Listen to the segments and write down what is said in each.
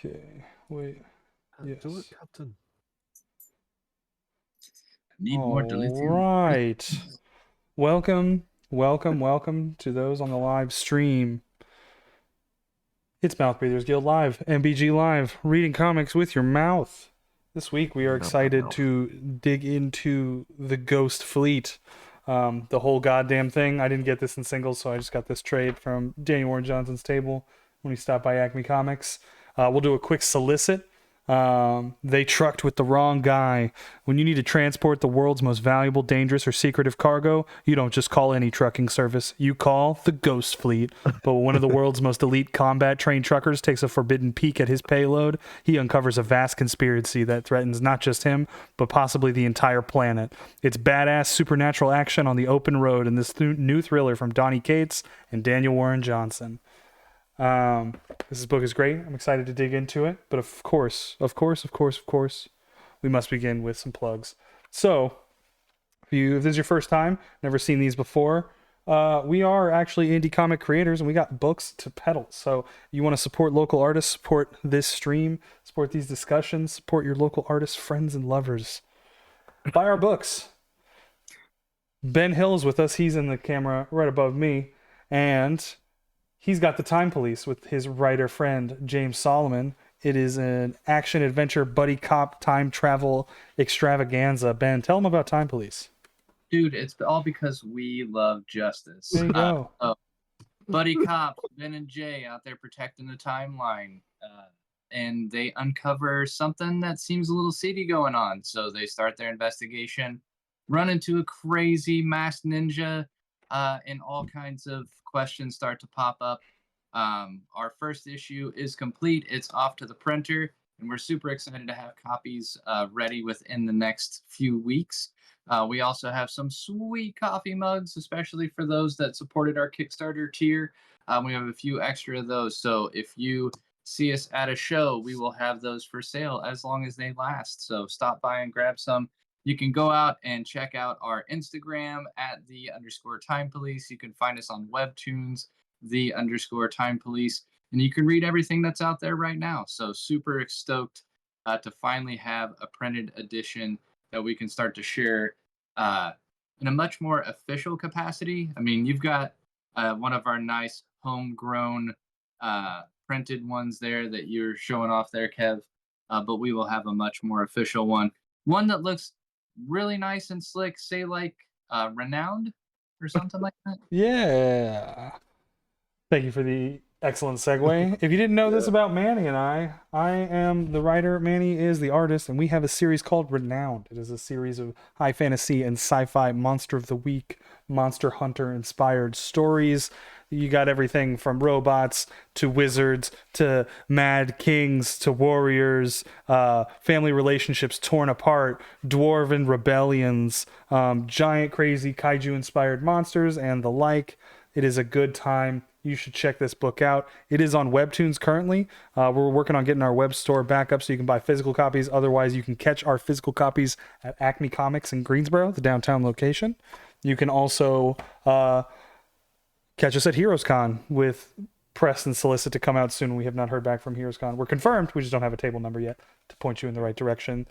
Okay, wait. Yes. Do it, Captain. Need more All dilithium. right. Welcome to those on the live stream. It's Mouthbreathers Guild Live, MBG Live, reading comics with your mouth. This week we are excited to dig into the Ghost Fleet. The whole goddamn thing. I didn't get this in singles, so I just got this trade from Daniel Warren Johnson's table when he stopped by Acme Comics. We'll do a quick solicit. They trucked with the wrong guy. When you need to transport the world's most valuable, dangerous, or secretive cargo, you don't just call any trucking service. You call the Ghost Fleet. But when one of the world's most elite combat-trained truckers takes a forbidden peek at his payload, he uncovers a vast conspiracy that threatens not just him, but possibly the entire planet. It's badass supernatural action on the open road in this new thriller from Donny CATES and Daniel Warren Johnson. This book is great. I'm excited to dig into it. But of course, we must begin with some plugs. So, if this is your first time, never seen these before, we are actually indie comic creators and we got books to peddle. So, you want to support local artists, support this stream, support these discussions, support your local artists, friends, and lovers. Buy our books. Ben Hill is with us. He's in the camera right above me. And he's got The Time Police with his writer friend, James Solomon. It is an action-adventure buddy cop time travel extravaganza. Ben, tell him about Time Police. Dude, it's all because we love justice. There you go. Buddy cops, Ben and Jay out there protecting the timeline. And they uncover something that seems a little seedy going on. So they start their investigation, run into a crazy masked ninja, and all kinds of questions start to pop up. Our first issue is complete. It's off to the printer, and we're super excited to have copies ready within the next few weeks. We also have some sweet coffee mugs, especially for those that supported our Kickstarter tier. We have a few extra of those, so if you see us at a show, we will have those for sale as long as they last. So stop by and grab some. You can go out and check out our Instagram at _Time Police. You can find us on Webtoons, _Time Police, and you can read everything that's out there right now. So super stoked to finally have a printed edition that we can start to share in a much more official capacity. I mean, you've got one of our nice homegrown printed ones there that you're showing off there, Kev, but we will have a much more official one that looks really nice and slick, say like Renowned or something like that. Yeah. Thank you for the excellent segue. If you didn't know this about Manny and I am the writer, Manny is the artist, and we have a series called Renowned. It is a series of high fantasy and sci-fi monster of the week, monster hunter inspired stories. You got everything from robots to wizards to mad kings to warriors, family relationships torn apart, dwarven rebellions, giant crazy kaiju-inspired monsters, and the like. It is a good time. You should check this book out. It is on Webtoons currently. We're working on getting our web store back up so you can buy physical copies. Otherwise, you can catch our physical copies at Acme Comics in Greensboro, the downtown location. You can also catch us at HeroesCon with press and solicit to come out soon. We have not heard back from HeroesCon. We're confirmed. We just don't have a table number yet to point you in the right direction.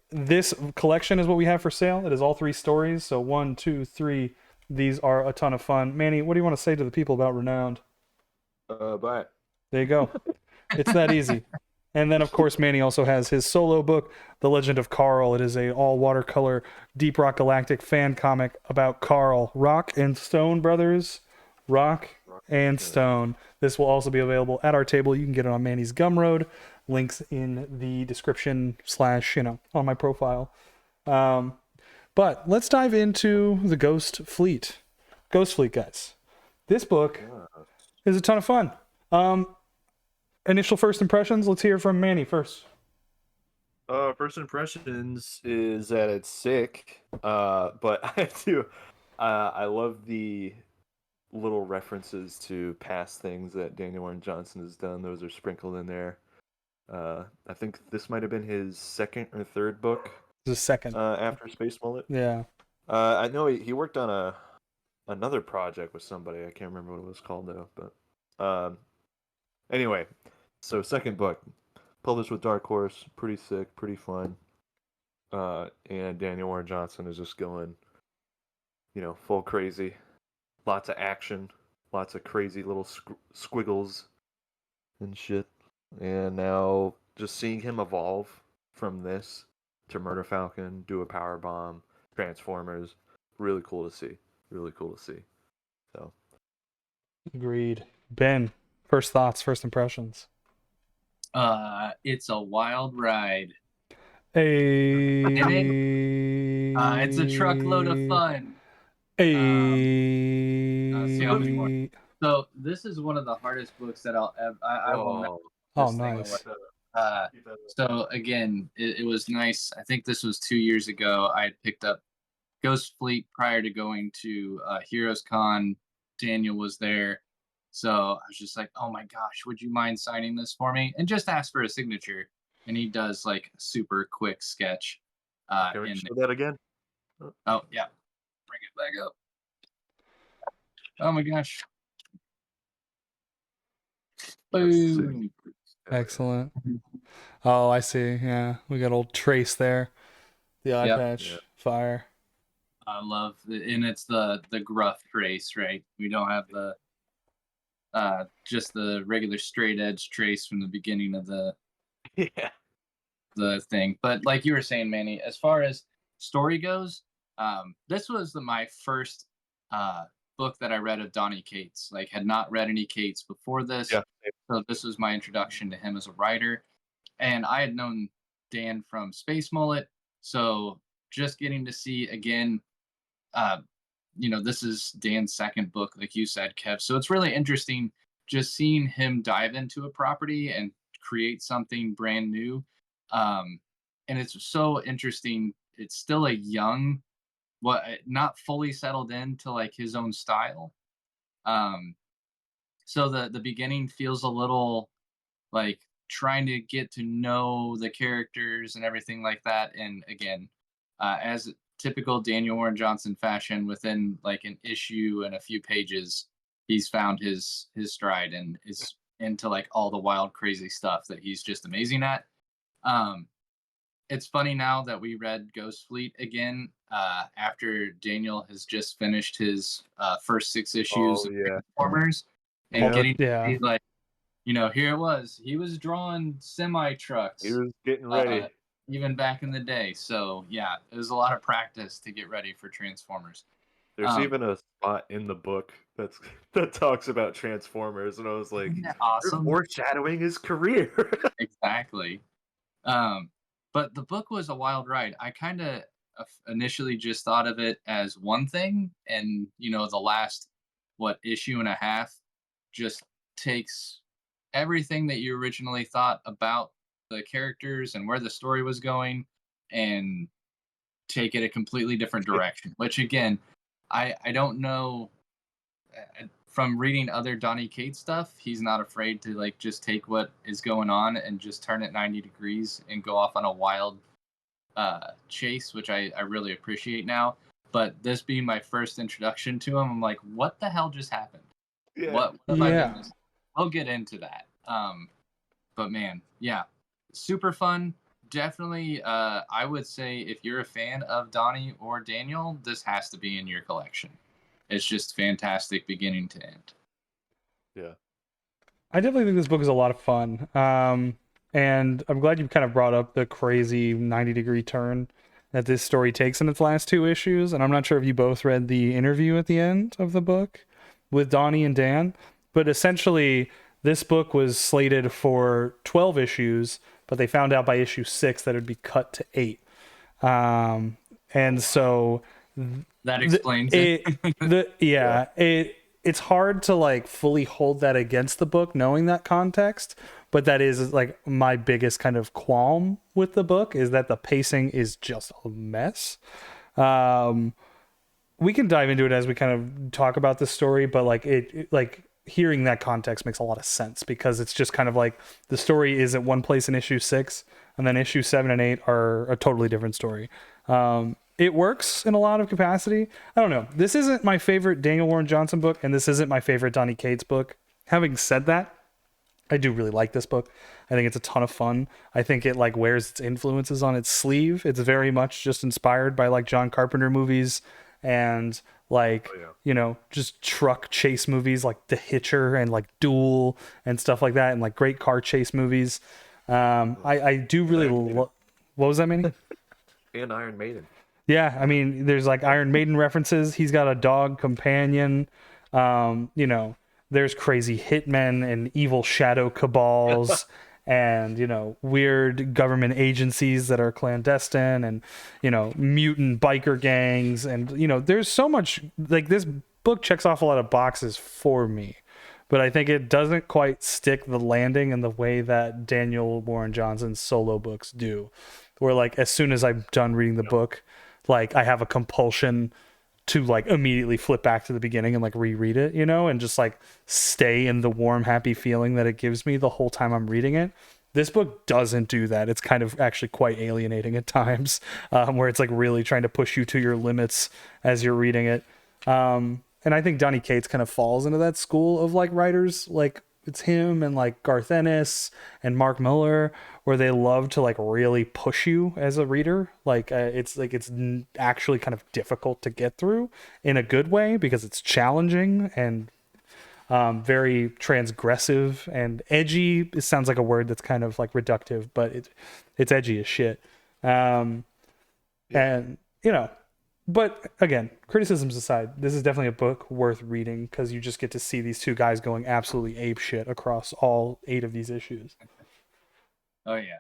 This collection is what we have for sale. It is all 3 stories. So 1, 2, 3. These are a ton of fun. Manny, what do you want to say to the people about Renowned? Bye. There you go. It's that easy. And then, of course, Manny also has his solo book, The Legend of Carl. It is a all watercolor Deep Rock Galactic fan comic about Carl. Rock and Stone Brothers. Rock and Stone. This will also be available at our table. You can get it on Manny's Gumroad. Links in the description / on my profile. But let's dive into the Ghost Fleet. Ghost Fleet, guys. This book is a ton of fun. Initial first impressions, let's hear from Manny first. First impressions is that it's sick. But I love the little references to past things that Daniel Warren Johnson has done. Those are sprinkled in there. I think this might have been his 2nd or 3rd book. The 2nd. After Space Mullet. Yeah. I know he worked on another project with somebody. I can't remember what it was called though. But anyway, So second book, published with Dark Horse, pretty sick, pretty fun. And Daniel Warren Johnson is just going, full crazy. Lots of action, lots of crazy little squiggles and shit. And now just seeing him evolve from this to Murder Falcon, do a power bomb, Transformers, really cool to see. Really cool to see. So Agreed. Ben, first thoughts, first impressions. It's a wild ride. It's a truckload of fun. Hey. See how much more. So this is one of the hardest books that I will never. Oh, nice. So again, it was nice. I think this was 2 years ago. I had picked up Ghost Fleet prior to going to Heroes Con. Daniel was there. So I was just like, oh my gosh, would you mind signing this for me? And just ask for a signature. And he does like a super quick sketch. Can we show that again? Oh, yeah. Bring it back up. Oh my gosh. Boom. Excellent. Oh, I see. Yeah, we got old Trace there. The eye patch, fire. I love it, and it's the gruff Trace, right? We don't have the just the regular straight edge Trace from the beginning of the thing. But like you were saying, Manny, as far as story goes, this was my first book that I read of Donny Cates. Like, had not read any Cates before this. Yeah. So this was my introduction to him as a writer. And I had known Dan from Space Mullet. So just getting to see again, this is Dan's second book, like you said, Kev. So it's really interesting just seeing him dive into a property and create something brand new. And it's so interesting. It's still a young, not fully settled into like his own style. So the beginning feels a little like trying to get to know the characters and everything like that. And again, as typical Daniel Warren Johnson fashion, within like an issue and a few pages, he's found his stride and is into like all the wild, crazy stuff that he's just amazing at. It's funny now that we read Ghost Fleet again after Daniel has just finished his first 6 issues of Transformers, and getting to like, here it was. He was drawing semi trucks. He was getting ready. Even back in the day. So yeah, it was a lot of practice to get ready for Transformers. There's even a spot in the book that talks about Transformers, and I was like, awesome. You're foreshadowing his career. Exactly. But the book was a wild ride. I kind of initially just thought of it as one thing, and the last issue and a half just takes everything that you originally thought about the characters and where the story was going and take it a completely different direction, which again, I don't know, from reading other Donny Cates stuff, he's not afraid to like just take what is going on and just turn it 90 degrees and go off on a wild chase, which I really appreciate now. But this being my first introduction to him, I'm like, what the hell just happened? What have I done? I'll get into that. But man, yeah, super fun. Definitely, I would say if you're a fan of Donny or Daniel, this has to be in your collection. It's just fantastic beginning to end. Yeah. I definitely think this book is a lot of fun. And I'm glad you kind of brought up the crazy 90-degree turn that this story takes in its last 2 issues. And I'm not sure if you both read the interview at the end of the book with Donny and Dan, but essentially this book was slated for 12 issues, but they found out by issue 6 that it would be cut to 8. And so that explains it. It's hard to like fully hold that against the book knowing that context, but that is like my biggest kind of qualm with the book, is that the pacing is just a mess. We can dive into it as we kind of talk about the story, but like like hearing that context makes a lot of sense, because it's just kind of like the story is at one place in issue 6, and then issue 7 and 8 are a totally different story. It works in a lot of capacity. I don't know. This isn't my favorite Daniel Warren Johnson book, and this isn't my favorite Donny Cates book. Having said that, I do really like this book. I think it's a ton of fun. I think it like wears its influences on its sleeve. It's very much just inspired by like John Carpenter movies and like Oh, yeah. just truck chase movies like The Hitcher and like Duel and stuff like that, and like great car chase movies. I do really Iron Maiden. what was that, Manny? And Iron Maiden. Yeah, I mean, there's like Iron Maiden references. He's got a dog companion. There's crazy hitmen and evil shadow cabals and, weird government agencies that are clandestine and, mutant biker gangs. And, there's so much, like, this book checks off a lot of boxes for me. But I think it doesn't quite stick the landing in the way that Daniel Warren Johnson's solo books do. Where, like, as soon as I'm done reading the book, like, I have a compulsion to like immediately flip back to the beginning and like reread it, and just like stay in the warm, happy feeling that it gives me the whole time I'm reading it. This book doesn't do that. It's kind of actually quite alienating at times, where it's like really trying to push you to your limits as you're reading it. And I think Donny Cates kind of falls into that school of like writers, like it's him and like Garth Ennis and Mark Miller, where they love to like really push you as a reader. Like it's actually kind of difficult to get through in a good way because it's challenging and very transgressive and edgy. It sounds like a word that's kind of like reductive, but it's edgy as shit. And but again, criticisms aside, this is definitely a book worth reading because you just get to see these two guys going absolutely ape shit across all 8 of these issues. Oh yeah,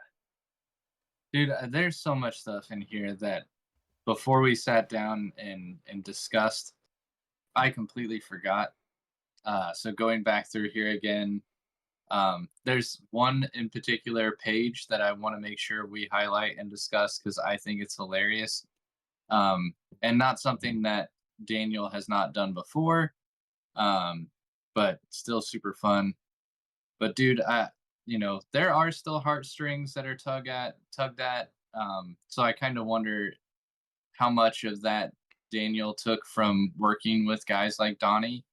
dude. There's so much stuff in here that before we sat down and discussed, I completely forgot. So going back through here again, there's one in particular page that I want to make sure we highlight and discuss because I think it's hilarious. And not something that Daniel has not done before, but still super fun. But dude, there are still heartstrings that are tugged at. So I kind of wonder how much of that Daniel took from working with guys like Donnie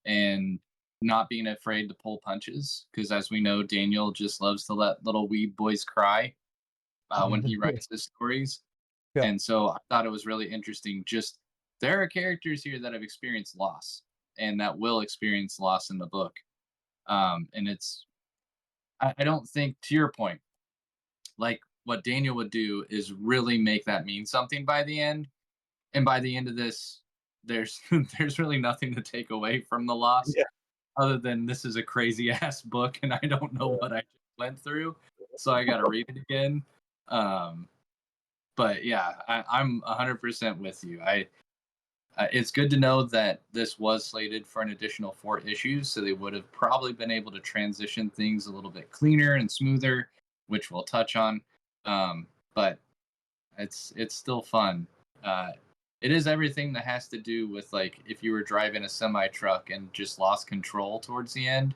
and not being afraid to pull punches. Because as we know, Daniel just loves to let little weed boys cry when he writes his stories. Yeah. And so I thought it was really interesting. Just there are characters here that have experienced loss and that will experience loss in the book. And I don't think, to your point, like what Daniel would do is really make that mean something by the end. And by the end of this, there's there's really nothing to take away from the loss Yeah. other than this is a crazy ass book and I don't know what I went through. So I got to read it again. But yeah, I'm 100% with you. It's good to know that this was slated for an additional 4 issues, so they would have probably been able to transition things a little bit cleaner and smoother, which we'll touch on. But it's still fun. It is everything that has to do with like if you were driving a semi truck and just lost control towards the end.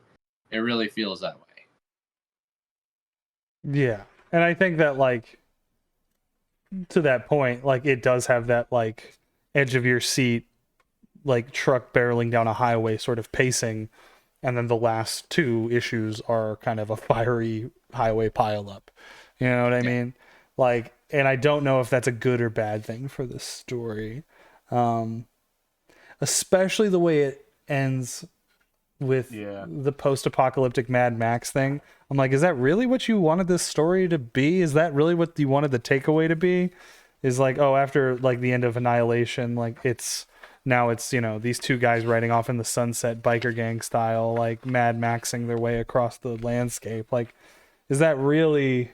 It really feels that way. Yeah. And I think that like to that point, like it does have that like edge of your seat, like truck barreling down a highway sort of pacing. And then the last 2 issues are kind of a fiery highway pileup. You know what I mean? Like, and I don't know if that's a good or bad thing for this story. Especially the way it ends with the post-apocalyptic Mad Max thing. I'm like, is that really what you wanted this story to be? Is that really what you wanted the takeaway to be? Is like, oh, after like the end of Annihilation, like it's these 2 guys riding off in the sunset biker gang style, like Mad Maxing their way across the landscape. Like, is that really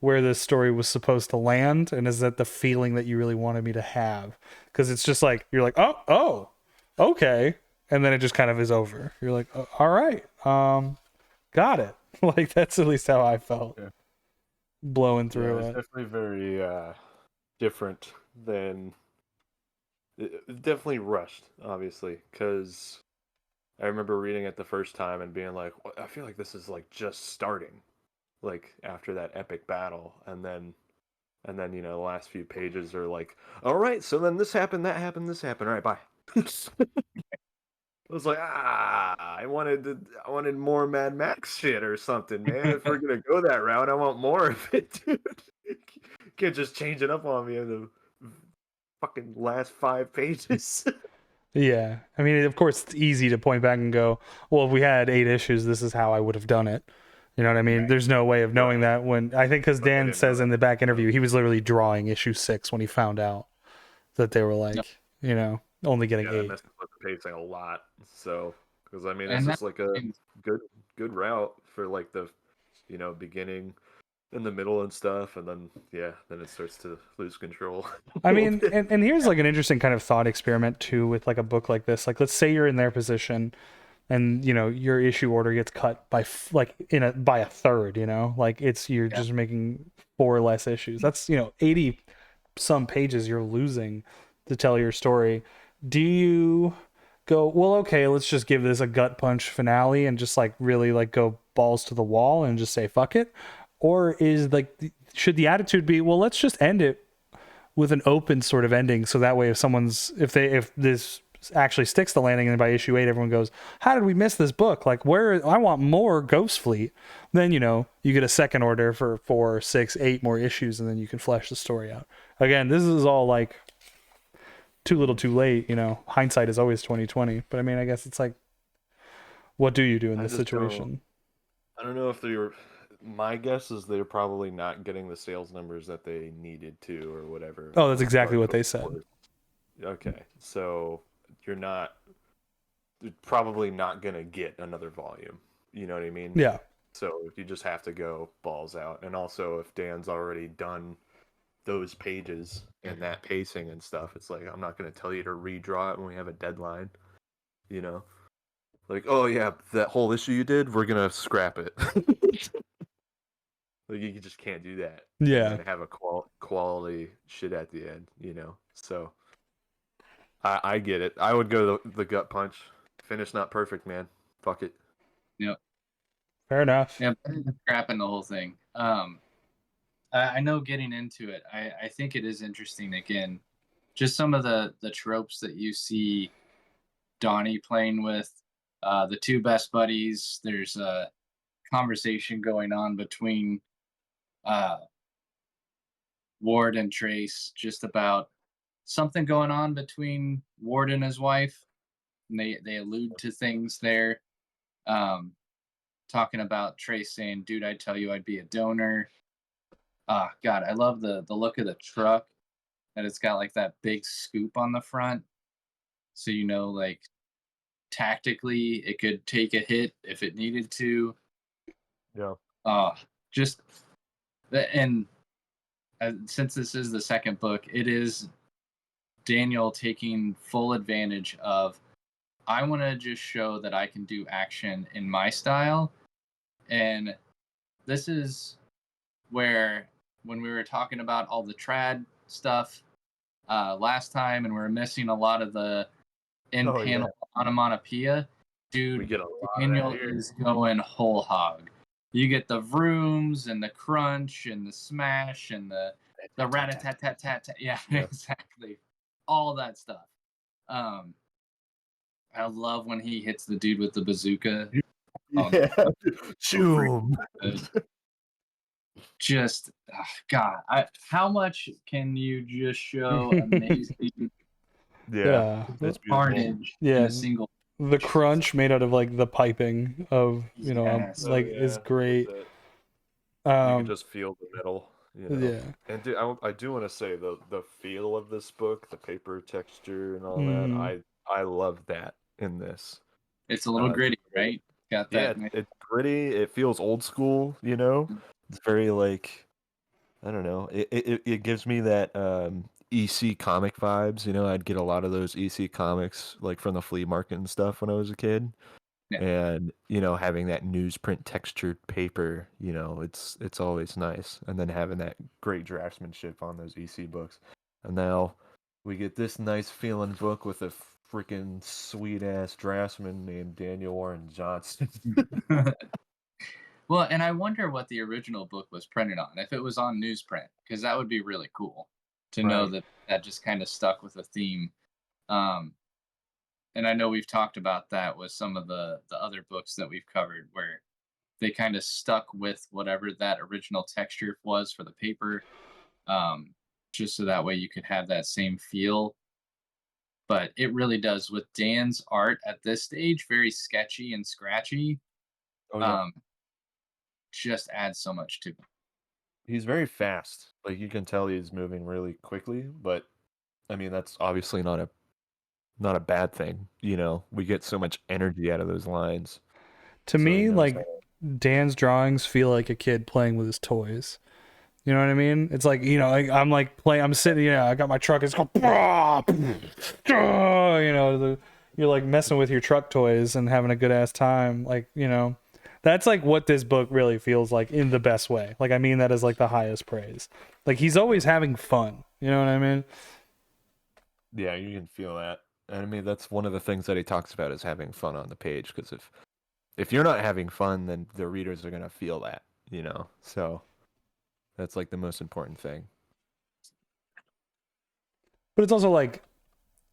where this story was supposed to land? And is that the feeling that you really wanted me to have? Because it's just like, you're like, oh, okay. And then it just kind of is over. You're like, oh, all right, got it. Like, that's at least how I felt blowing through it's it. definitely very different than definitely rushed, obviously, because I remember reading it the first time and being like, I feel like this is like just starting, like after that epic battle, and then the last few pages are like, all right, so then this happened, that happened, this happened, all right, bye. I was like, I wanted more Mad Max shit or something, man. If we're gonna go that route, I want more of it, dude. Can't just change it up on me in the fucking last 5 pages. Yeah. I mean, of course, it's easy to point back and go, well, if we had 8 issues, this is how I would have done it. You know what I mean? Right. There's no way of knowing that when I think because But they Dan didn't know says in that. the back interview, he was literally drawing issue 6 when he found out that they were No, like, only getting Yeah, that 8. messes with the pacing a lot. So, because I mean, it's and that just like a good good route for like the beginning in the middle and stuff, and then then it starts to lose control a I little mean, bit. and here's like an interesting kind of thought experiment too with like a book like this. Like, let's say you're in their position and your issue order gets cut by by a third, like you're yeah. just making 4 less issues. That's 80 some pages you're losing to tell your story. Do you go, well, okay, let's just give this a gut punch finale and just like really like go balls to the wall and just say fuck it? Or is like should the attitude be, well, let's just end it with an open sort of ending, so that way if this actually sticks the landing and by issue 8 everyone goes, how did we miss this book, like where I want more Ghost Fleet, then you get a second order for 4, 6, 8 more issues, and then you can flesh the story out. Again, this is all like too little too late. Hindsight is always 2020, but I mean, I guess it's like, what do you do in I this just don't. situation? I don't know if they were. My guess is they're probably not getting the sales numbers that they needed to, or whatever, Oh, that's with exactly Dark what they Horse. said. Okay, so you're not. You're probably not gonna get another volume. You know what I mean? Yeah. So you just have to go balls out. And also, if Dan's already done those pages and that pacing and stuff, it's like I'm not gonna tell you to redraw it when we have a deadline. You know, like, oh yeah, that whole issue you did, we're gonna scrap it. Like you just can't do that and Yeah. then have a quality shit at the end. So I get it. I would go the gut punch. Finish not perfect, man. Fuck it. Yep. Fair enough. Yeah. Scrapping the whole thing. I know getting into it, I think it is interesting again, just some of the tropes that you see Donnie playing with, the two best buddies. There's a conversation going on between uh, Ward and Trace, just about something going on between Ward and his wife. And they allude to things there, um, talking about Trace saying, "Dude, I tell you, I'd be a donor." Ah, God, I love the look of the truck. That it's got like that big scoop on the front, so like tactically it could take a hit if it needed to. Yeah. Just and since this is the second book, it is Daniel taking full advantage of, I want to just show that I can do action in my style. And this is where, when we were talking about all the trad stuff last time, and we are missing a lot of the in Oh yeah. panel onomatopoeia, We dude, get a lot of Daniel that here. is going whole hog. You get the vrooms and the crunch and the smash and the rat a tat tat tat tat. Yeah, Yeah. exactly. All that stuff. Um, I love when he hits the dude with the bazooka. Yeah. Choom. Just God, how much can you just show amazing Yeah. That's beautiful. carnage in Yeah. a single? The crunch made out of like the piping of Yes. like is great. You can Um, just feel the metal. yeah. And I do want to say the feel of this book, the paper texture and all that. Mm, I love that in this. It's a little gritty, right? Got Yeah, that. it's pretty. It feels old school. It's very like, I don't know. It gives me that EC comic vibes. I'd get a lot of those EC comics like from the flea market and stuff when I was a kid. Yeah. And having that newsprint textured paper, it's always nice. And then having that great draftsmanship on those EC books. And now we get this nice feeling book with a freaking sweet ass draftsman named Daniel Warren Johnson. Well, and I wonder what the original book was printed on, if it was on newsprint, because that would be really cool to know Right. that just kind of stuck with a theme. Um, and I know we've talked about that with some of the other books that we've covered, where they kind of stuck with whatever that original texture was for the paper, um, just so that way you could have that same feel. But it really does with Dan's art at this stage, very sketchy and scratchy. Oh yeah. Um, just adds so much to it. He's very fast. Like you can tell he's moving really quickly, but I mean that's obviously not a bad thing. You know, we get so much energy out of those lines. To So he me, knows like how. Dan's drawings feel like a kid playing with his toys. You know what I mean? It's like, you know, I'm like playing, I'm sitting, you know, I got my truck, it's going, you know, you're like messing with your truck toys and having a good ass time. Like, you know, that's like what this book really feels like in the best way. Like, I mean, that is like the highest praise. Like, he's always having fun. You know what I mean? Yeah, you can feel that. And I mean that's one of the things that he talks about is having fun on the page because if you're not having fun, then the readers are gonna feel that, you know. So that's like the most important thing. But it's also like,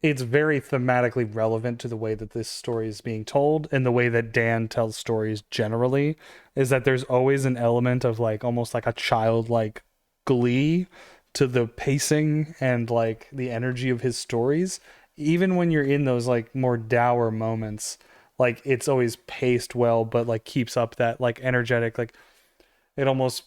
it's very thematically relevant to the way that this story is being told and the way that Dan tells stories generally is that there's always an element of like almost like a childlike glee to the pacing and like the energy of his stories even when you're in those like more dour moments like it's always paced well but like keeps up that like energetic like it almost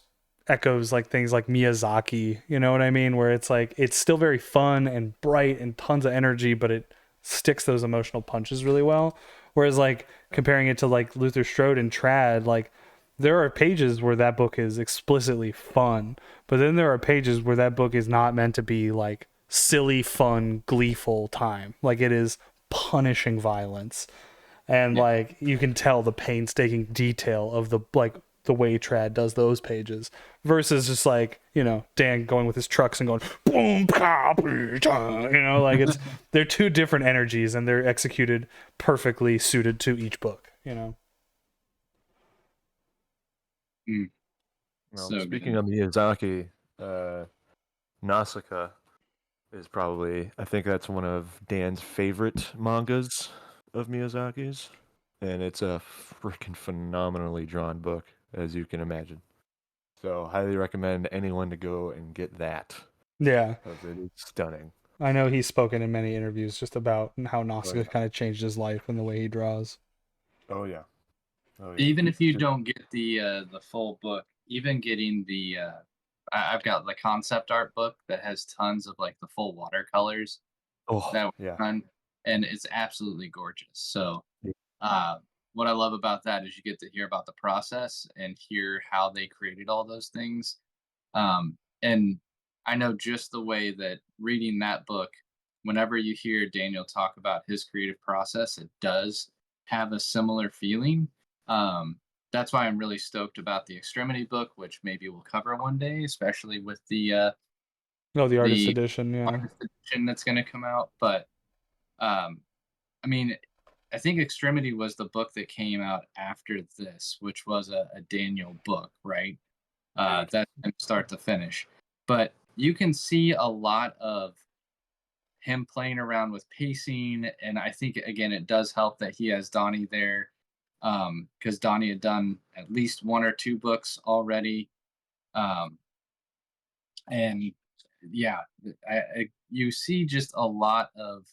echoes like things like Miyazaki, you know what I mean? Where it's like it's still very fun and bright and tons of energy, but it sticks those emotional punches really well. Whereas like comparing it to like Luther Strode and Trad, like there are pages where that book is explicitly fun, but then there are pages where that book is not meant to be like silly, fun, gleeful time. Like it is punishing violence and Yeah. like you can tell the painstaking detail of the like the way Trad does those pages versus just like you know Dan going with his trucks and going boom pow, you know like it's they're two different energies and they're executed perfectly suited to each book you know. Mm, Well, so speaking good. of Miyazaki, uh, Nausicaa is probably I think that's one of Dan's favorite mangas of Miyazaki's, and it's a freaking phenomenally drawn book, as you can imagine. So, highly recommend anyone to go and get that Yeah, because it is stunning. I know he's spoken in many interviews just about how Oh Nausicaa yeah. kind of changed his life and the way he draws. Oh yeah. Oh yeah. Even if you Just- don't get the full book, even getting I've got the concept art book that has tons of like the full watercolors oh that were yeah. done, and it's absolutely gorgeous. So Yeah. what I love about that is you get to hear about the process and hear how they created all those things. And I know just the way that reading that book, whenever you hear Daniel talk about his creative process, it does have a similar feeling. Um, that's why I'm really stoked about the Extremity book, which maybe we'll cover one day, especially with Oh, the artist the edition, yeah. artist edition that's going to come out. But um, I mean, I think Extremity was the book that came out after this, which was a Daniel book, right? Dude. That's from start to finish. But you can see a lot of him playing around with pacing, and I think again it does help that he has Donnie there, because Donnie had done at least one or two books already, um, and yeah, you see just a lot of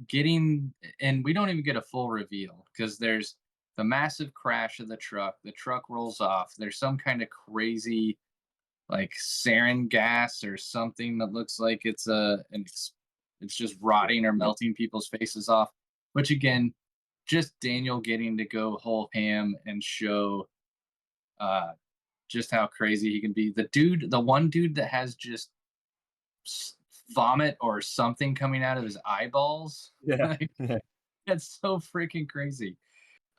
getting, and we don't even get a full reveal because there's the massive crash of the truck rolls off, there's some kind of crazy like sarin gas or something that looks like it's just rotting or melting people's faces off, which again, just Daniel getting to go whole ham and show uh just how crazy he can be. The one dude that has just vomit or something coming out of his eyeballs, Yeah. like Yeah. that's so freaking crazy.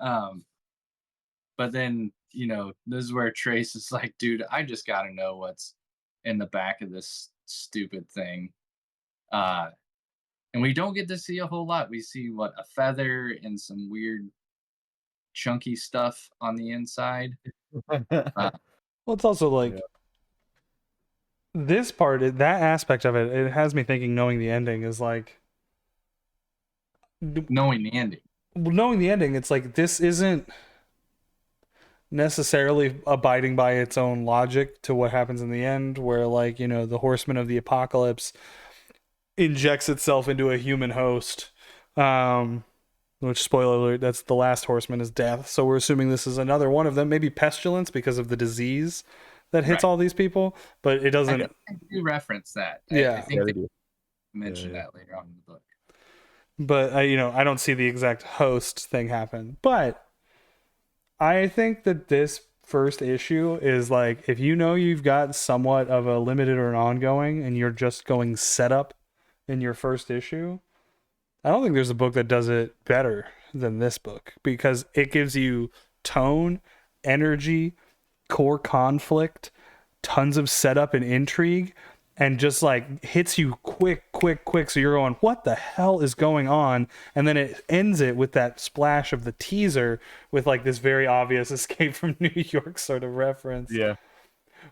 um But then, this is where Trace is like, dude, I just got to know what's in the back of this stupid thing. Uh, and we don't get to see a whole lot. We see what a feather and some weird chunky stuff on the inside. Uh, Well, it's also Yeah. like this part, that aspect of it, it has me thinking, knowing the ending is like knowing the ending. knowing the ending, it's like this isn't necessarily abiding by its own logic to what happens in the end, where like, you know, the horseman of the apocalypse injects itself into a human host. Which, spoiler alert, that's the last horseman is death. So we're assuming this is another one of them, maybe pestilence because of the disease that hits Right. all these people, but it doesn't. I do reference that. I Yeah. think they do. mention Yeah. that later on in the book. But I don't see the exact host thing happen. But I think that this first issue is like, if you know you've got somewhat of a limited or an ongoing, and you're just going setup in your first issue, I don't think there's a book that does it better than this book, because it gives you tone, energy, core conflict, tons of setup and intrigue, and just like hits you quick. So you're going, what the hell is going on? And then it ends it with that splash of the teaser with like this very obvious Escape from New York sort of reference. Yeah.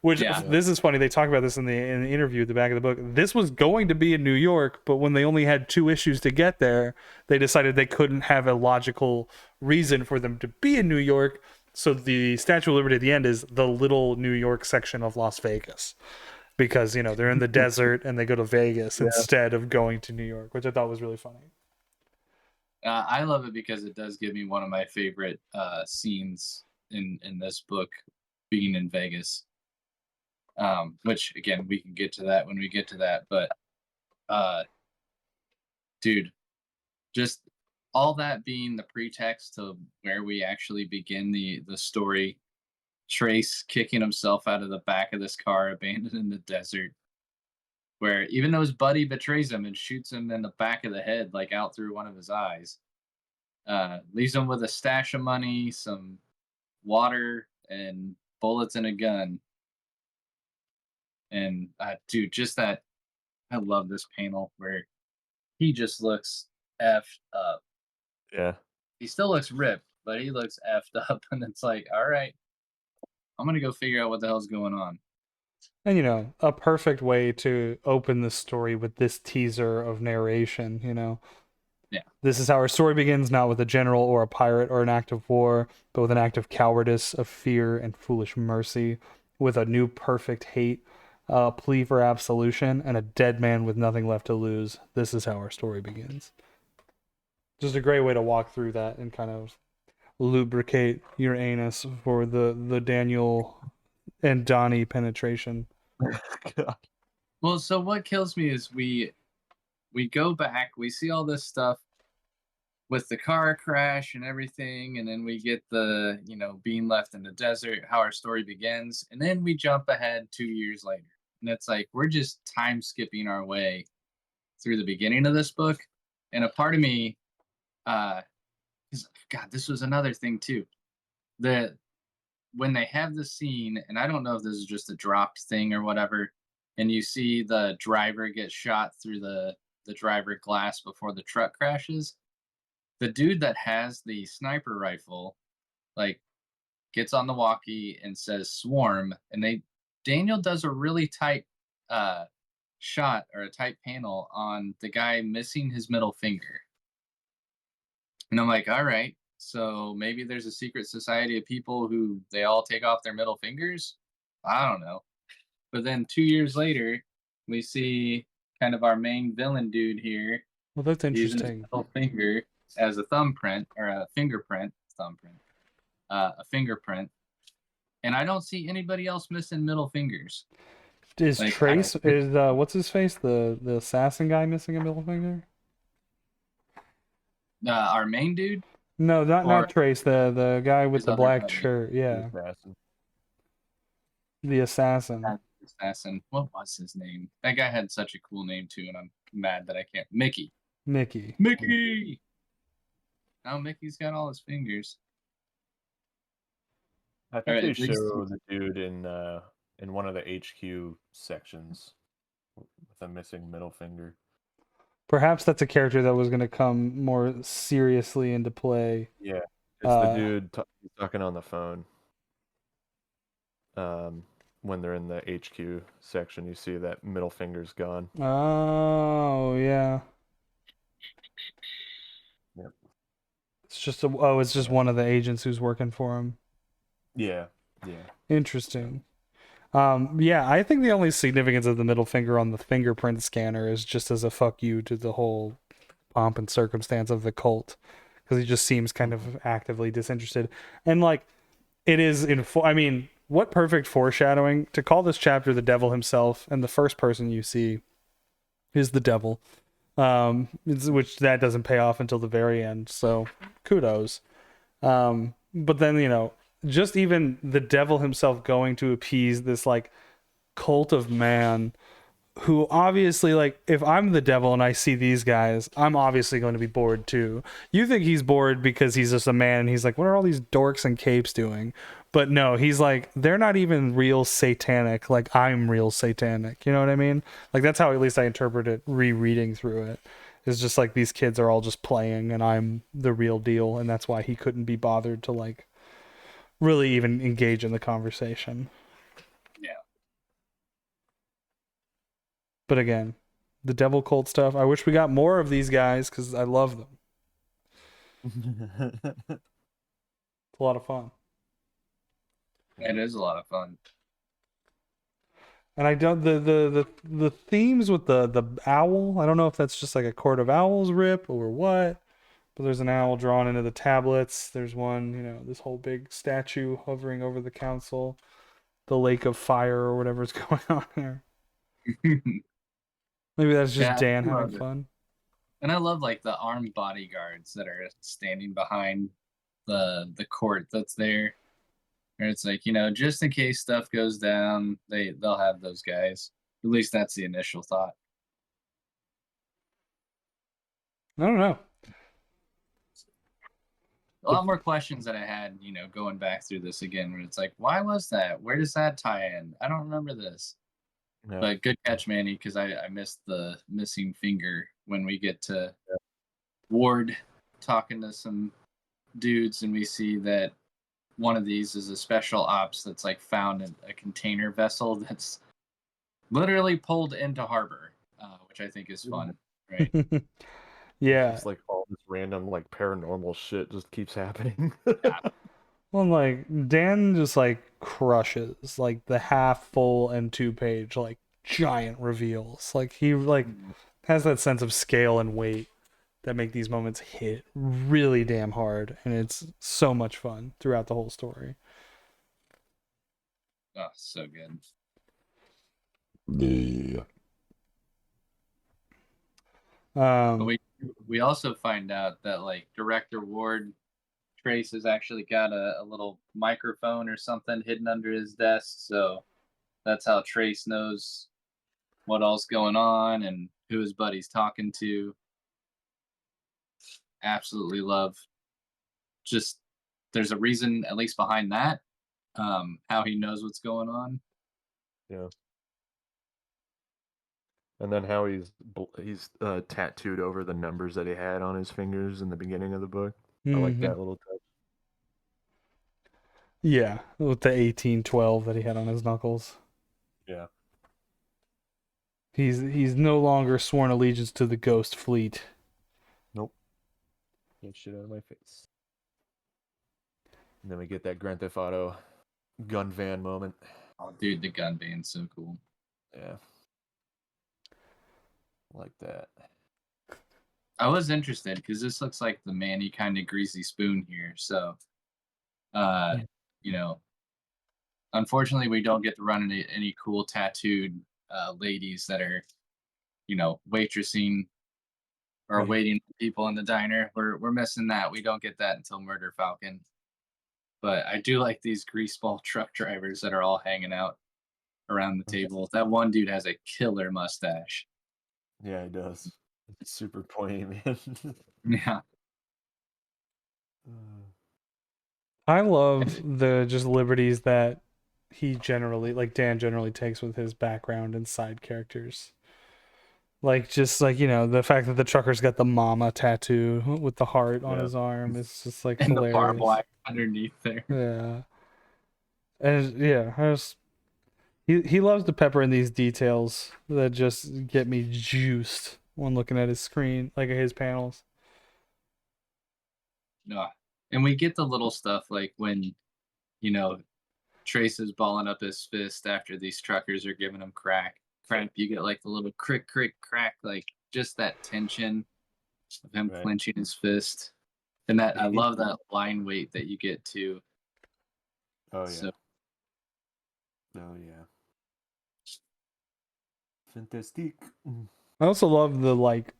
Which, Yeah. this is funny. They talk about this in the interview at the back of the book. This was going to be in New York, but when they only had 2 issues to get there, they decided they couldn't have a logical reason for them to be in New York. So the Statue of Liberty at the end is the little New York section of Las Vegas, because they're in the desert and they go to Vegas instead of going to New York, which I thought was really funny. I love it because it does give me one of my favorite scenes in this book, being in Vegas. Which again, we can get to that when we get to that. But dude, just all that being the pretext to where we actually begin the story. Trace kicking himself out of the back of this car, abandoned in the desert, where even though his buddy betrays him and shoots him in the back of the head, like out through one of his eyes, leaves him with a stash of money, some water, and bullets and a gun. And dude, just that, I love this panel where he just looks effed up. Yeah. He still looks ripped, but he looks effed up, and it's like, all right, I'm gonna go figure out what the hell's going on. And a perfect way to open the story with this teaser of narration. Yeah. This is how our story begins, not with a general or a pirate or an act of war, but with an act of cowardice, of fear, and foolish mercy, with a new perfect hate, a plea for absolution, and a dead man with nothing left to lose. This is how our story begins. Just a great way to walk through that and kind of lubricate your anus for the Daniel and Donnie penetration. God. Well, so what kills me is we go back, we see all this stuff with the car crash and everything, and then we get the being left in the desert, how our story begins, and then we jump ahead 2 years later, and it's like we're just time skipping our way through the beginning of this book. And a part of me, is, God, this was another thing too, that when they have the scene, and I don't know if this is just a dropped thing or whatever, and you see the driver get shot through the driver glass before the truck crashes, the dude that has the sniper rifle like gets on the walkie and says swarm, and Daniel does a really tight shot or a tight panel on the guy missing his middle finger. And I'm like, all right, so maybe there's a secret society of people who they all take off their middle fingers. I don't know. But then 2 years later, we see kind of our main villain dude here Well, that's using his interesting. middle finger as a thumbprint or a fingerprint, a fingerprint. And I don't see anybody else missing middle fingers. Is Like, Trace is what's his face, the assassin guy, missing a middle finger? our main dude No, or not Trace, the guy with his the other black buddy, shirt. Yeah, Assassin. the assassin. assassin. What was his name? That guy had such a cool name too, and I'm mad that I can't. Mickey. Mickey. Mickey. Now Mickey's got all his fingers. I think they show the dude in one of the HQ sections with a missing middle finger. Perhaps that's a character that was going to come more seriously into play. Yeah, it's the dude talking on the phone. When they're in the HQ section, you see that middle finger's gone. Oh yeah. It's just it's just one of the agents who's working for him. Yeah. Interesting. Yeah, I think the only significance of the middle finger on the fingerprint scanner is just as a fuck you to the whole pomp and circumstance of the cult, because he just seems kind of actively disinterested. And like, it is I mean, what perfect foreshadowing to call this chapter "The Devil Himself," and the first person you see is the devil, which that doesn't pay off until the very end. So, kudos. But then, you know, just even the devil himself going to appease this like cult of man who obviously, like, if I'm the devil and I see these guys, I'm obviously going to be bored too. You think he's bored because he's just a man and he's like, what are all these dorks and capes doing? But no, he's like, they're not even real satanic. Like, I'm real satanic. You know what I mean? Like, that's how at least I interpret it rereading through it. It's just like these kids are all just playing and I'm the real deal. And that's why he couldn't be bothered to, like, really even engage in the conversation. Yeah. But again, the devil cult stuff, I wish we got more of these guys because I love them. It's a lot of fun. It is a lot of fun. And I don't the themes with the owl. I don't know if that's just like a Court of Owls rip or what. But there's an owl drawn into the tablets. There's one, you know, this whole big statue hovering over the council. The lake of fire or whatever's going on there. Maybe that's just Yeah, Dan I having love it. fun. And I love like the armed bodyguards that are standing behind the court that's there. And it's like, you know, just in case stuff goes down, they'll have those guys. At least that's the initial thought. I don't know. A lot more questions that I had, you know, going back through this again, where it's like, why was that? Where does that tie in? I don't remember this. Yeah. But good catch, Manny, because I missed the missing finger when we get to Ward talking to some dudes and we see that one of these is a special ops that's like found in a container vessel that's literally pulled into harbor, which I think is fun, right? Yeah. Just like all this random like paranormal shit just keeps happening. Well, like Dan just like crushes like the half full and 2-page like giant reveals. Like he like has that sense of scale and weight that make these moments hit really damn hard, and it's so much fun throughout the whole story. Oh, so good. Yeah. But we also find out that like Director Ward Trace has actually got a little microphone or something hidden under his desk, so that's how Trace knows what all's going on and who his buddy's talking to. Absolutely love. Just there's a reason at least behind that, how he knows what's going on. Yeah. And then how he's tattooed over the numbers that he had on his fingers in the beginning of the book. I like that little touch. Yeah, with the 1812 that he had on his knuckles. Yeah. He's no longer sworn allegiance to the Ghost Fleet. Nope. Get shit out of my face. And then we get that Grand Theft Auto gun van moment. Oh, dude, the gun van's so cool. Yeah. Like that. I was interested because this looks like the Manny kind of greasy spoon here. So, you know, unfortunately, we don't get to run into any cool tattooed ladies that are, you know, waitressing or Right. waiting for people in the diner. We're missing that. We don't get that until Murder Falcon. But I do like these greaseball truck drivers that are all hanging out around the table. That one dude has a killer mustache. Yeah, he does. It's super pointy, man. Yeah. I love the just liberties that he generally, like Dan generally takes with his background and side characters. Like, just like, you know, the fact that the trucker's got the mama tattoo with the heart on Yeah. his arm is just like And the barbed hilarious. wire underneath there. Yeah. And yeah, he loves to pepper in these details that just get me juiced when looking at his screen, like his panels. No. And we get the little stuff like when, you know, Trace is balling up his fist after these truckers are giving him cramp. You get like the little crick, crick, crack, like just that tension of him Right. clenching his fist. And that I love that line weight that you get too. Oh yeah. So Oh yeah. Fantastic. I also love the like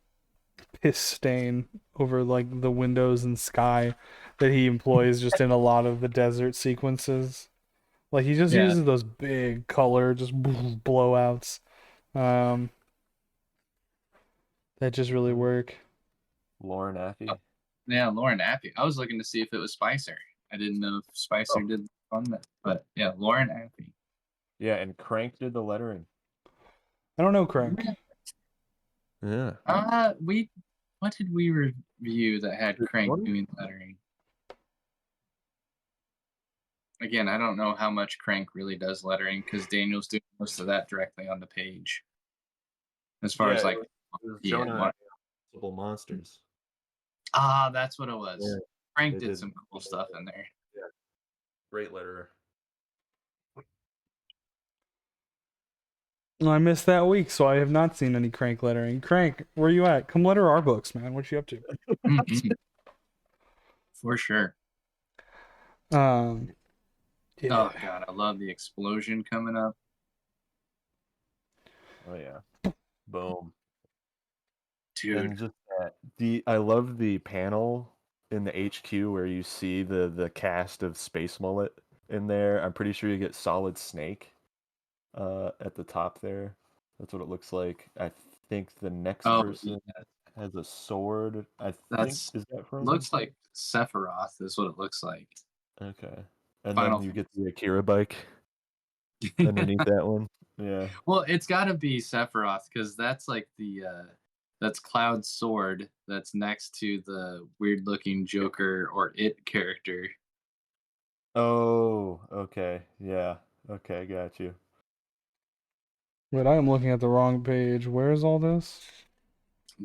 piss stain over like the windows and sky that he employs just in a lot of the desert sequences. Like he just Yeah. uses those big color just blowouts. That just really work. Lauren Affie. yeah, Lauren Appy. I was looking to see if it was Spicer. I didn't know if Spicer did the fun, but yeah, Lauren Appy. Yeah, and Crank did the lettering. I don't know, Crank. Yeah. What did we review that had Crank One? doing lettering? Again, I don't know how much Crank really does lettering because Daniel's doing most of that directly on the page. As far as like, it was yeah, Jonah and Multiple Monsters. that's what it was. Yeah, Crank they did did. some cool stuff in there. Great letterer. Well, I missed that week, so I have not seen any Crank lettering. Crank, where you at? Come letter our books, man. What you up to? Mhm. For sure. Yeah. Oh god, I love the explosion coming up. Oh yeah. Boom. Dude. And just that I love the panel in the HQ where you see the cast of Space Mullet in there. I'm pretty sure you get Solid Snake at the top there. That's what it looks like. I think the next person Yeah. has a sword. I think That's is that from looks like Sephiroth is what it looks like. Okay. And Final then you get the Akira bike underneath that one. Yeah. Well, it's got to be Sephiroth because that's like that's Cloud's sword that's next to the weird looking Joker or It character. Oh, okay. Yeah. Okay, got you. Wait, I am looking at the wrong page. Where is all this?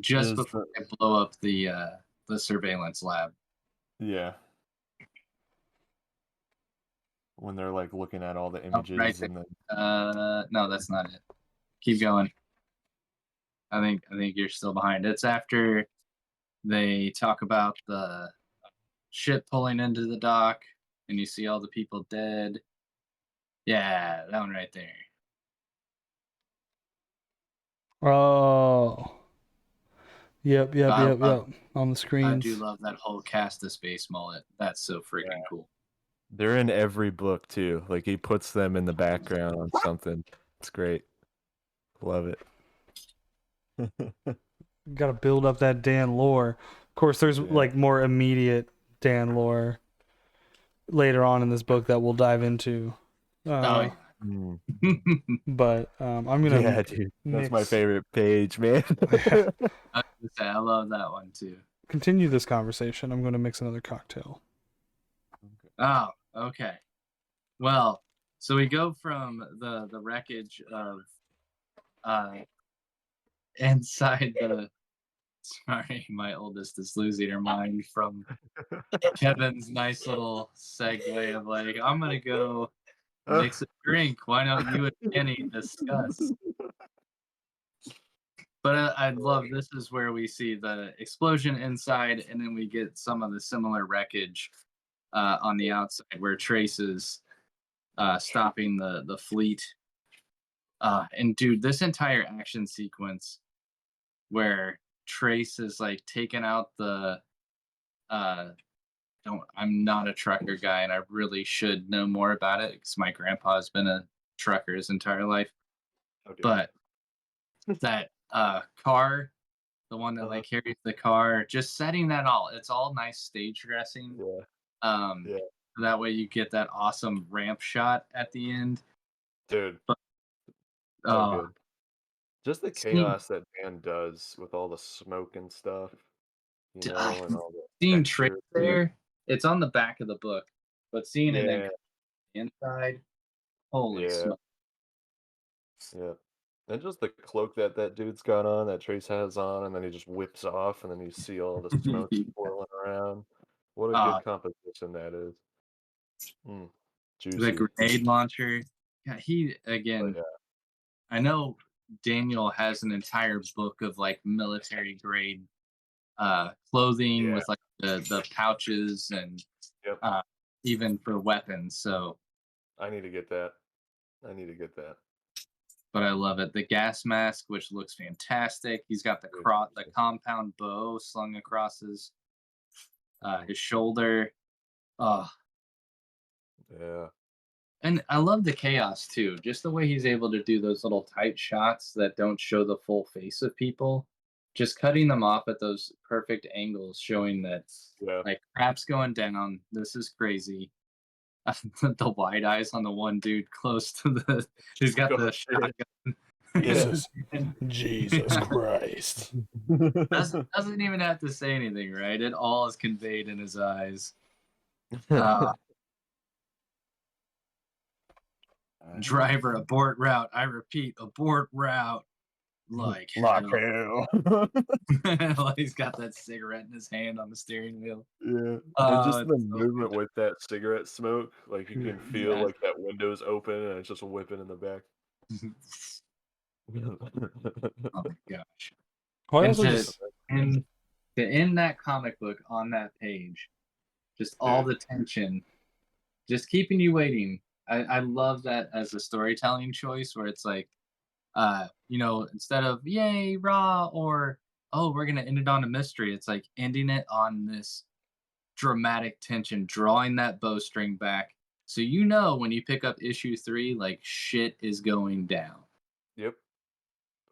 Just Is before they blow up the surveillance lab. Yeah. When they're like looking at all the Oh, images right there. and then No, that's not it. Keep going. I think you're still behind. It's after they talk about the ship pulling into the dock and you see all the people dead. Yeah, that one right there. Oh. Yep. I On the I screens. do love that whole cast of Space Mullet. That's so freaking Yeah. cool. they're in every book too. Like he puts them in the background on something. It's great. Love it. Got to build up that Dan lore. Of course, there's Yeah. like more immediate Dan lore later on in this book that we'll dive into. Mm. But I'm gonna. Yeah, dude. That's my mix- favorite page, man. I love that one too. Continue this conversation. I'm gonna mix another cocktail. Oh, okay. Well, so we go from the wreckage of uh inside the sorry, my oldest is losing her mind from Kevin's nice little segue of like, I'm gonna go mix a drink. Why don't you and Kenny discuss? But I love this is where we see the explosion inside, and then we get some of the similar wreckage on the outside, where Trace is stopping the fleet. And dude, this entire action sequence where Trace is like taking out the don't I'm not a trucker guy, and I really should know more about it because my grandpa has been a trucker his entire life. But that car, the one that like carries the car, just setting that all. It's all nice stage dressing. Yeah. Um, Yeah. that way you get that awesome ramp shot at the end. Dude. But, So good. Just the seeing, chaos that Dan does with all the smoke and stuff, you know, and all the seeing Trace texture. there, it's on the back of the book, but seeing it Yeah. inside, holy Yeah. smoke! Yeah. And just the cloak that dude's got on, that Trace has on, and then he just whips off, and then you see all the smoke swirling around. What a Uh, good composition that is. Mm, the juicy. grenade launcher. Yeah, he But again. yeah, I know Daniel has an entire book of like military grade clothing yeah, with like the pouches and yep. uh, even for weapons. So, I need to get that. I need to get that. but I love it. The gas mask, which looks fantastic. He's got Very the juicy. compound bow slung across his shoulder. Uh, Yeah. and I love the chaos too. Just the way he's able to do those little tight shots that don't show the full face of people. Just cutting them off at those perfect angles, showing that Yeah. like crap's going down. This is crazy. The wide eyes on the one dude close to the who's got the God. shotgun. Jesus, And Jesus Christ. doesn't even have to say anything, right? It all is conveyed in his eyes. Uh, driver, abort route. I repeat, abort route. Like Like hell. hell. Like he's got that cigarette in his hand on the steering wheel. Yeah. And just It's the so movement good. with that cigarette smoke, like you can feel Yeah. like that window's open and it's just whipping in the back. Oh my gosh. Oh, I And also to just end to end that comic book on that page, just all Dude. the tension, just keeping you waiting. I love that as a storytelling choice where it's like, instead of yay, raw, or oh, we're gonna end it on a mystery, it's like ending it on this dramatic tension, drawing that bowstring back. So when you pick up issue 3, like shit is going down. Yep.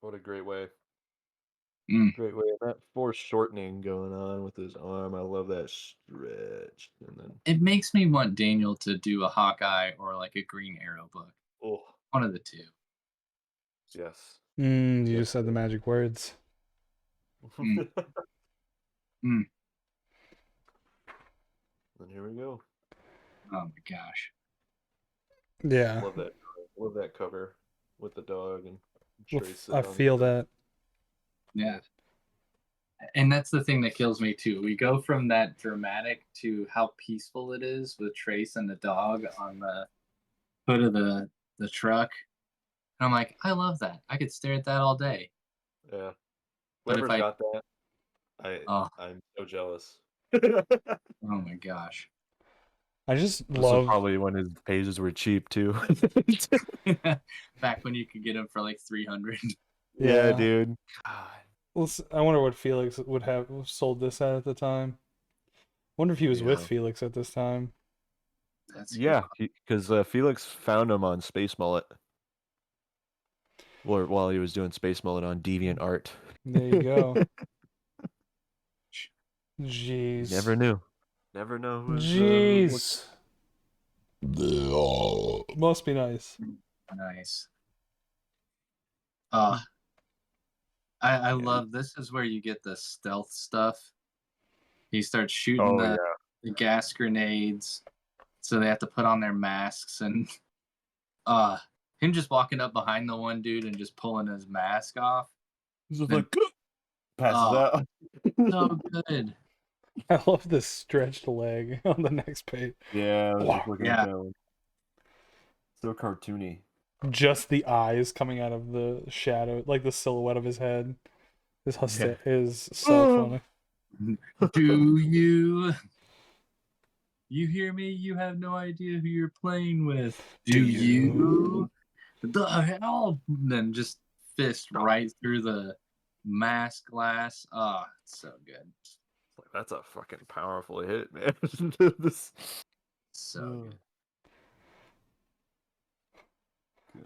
What a great way. Mm. Great way. And that foreshortening going on with his arm. I love that stretch. And then It makes me want Daniel to do a Hawkeye or like a Green Arrow book. oh One of the two. yes. you Yes. just said the magic words. Mm. Mm. And here we go. Oh my gosh. Yeah, Love that. Love that cover with the dog and Well, Trace I sitting on feel the that. Yeah. And that's the thing that kills me too. We go from that dramatic to how peaceful it is with Trace and the dog on the hood of the truck. And I'm like, I love that. I could stare at that all day. Yeah. But if Whoever got that, oh, I'm so jealous. oh my gosh. I just This was love. probably when his pages were cheap too. Back when you could get them for like 300. Yeah, Yeah. dude. God. I wonder what Felix would have sold this at the time. Wonder if he was with Yeah. Felix at this time. That's Yeah, because Felix found him on Space Mullet, or while he was doing Space Mullet on Deviant Art. There you go. Jeez. Never knew. Never know who's Jeez. Must be nice. nice. I Yeah. love this is where you get the stealth stuff. He starts shooting Oh the yeah. gas grenades, so they have to put on their masks and him just walking up behind the one dude and just pulling his mask off. He's just Then- like passes Oh. out. So good. I love this stretched leg on the next page. Yeah, I was just looking Yeah. at that one. So cartoony. Just the eyes coming out of the shadow, like the silhouette of his head, is so funny. Do you hear me? You have no idea who you're playing with. Do you? The hell? Then just fist right through the mask glass. Oh, it's so good. That's a fucking powerful hit, man. This... So good.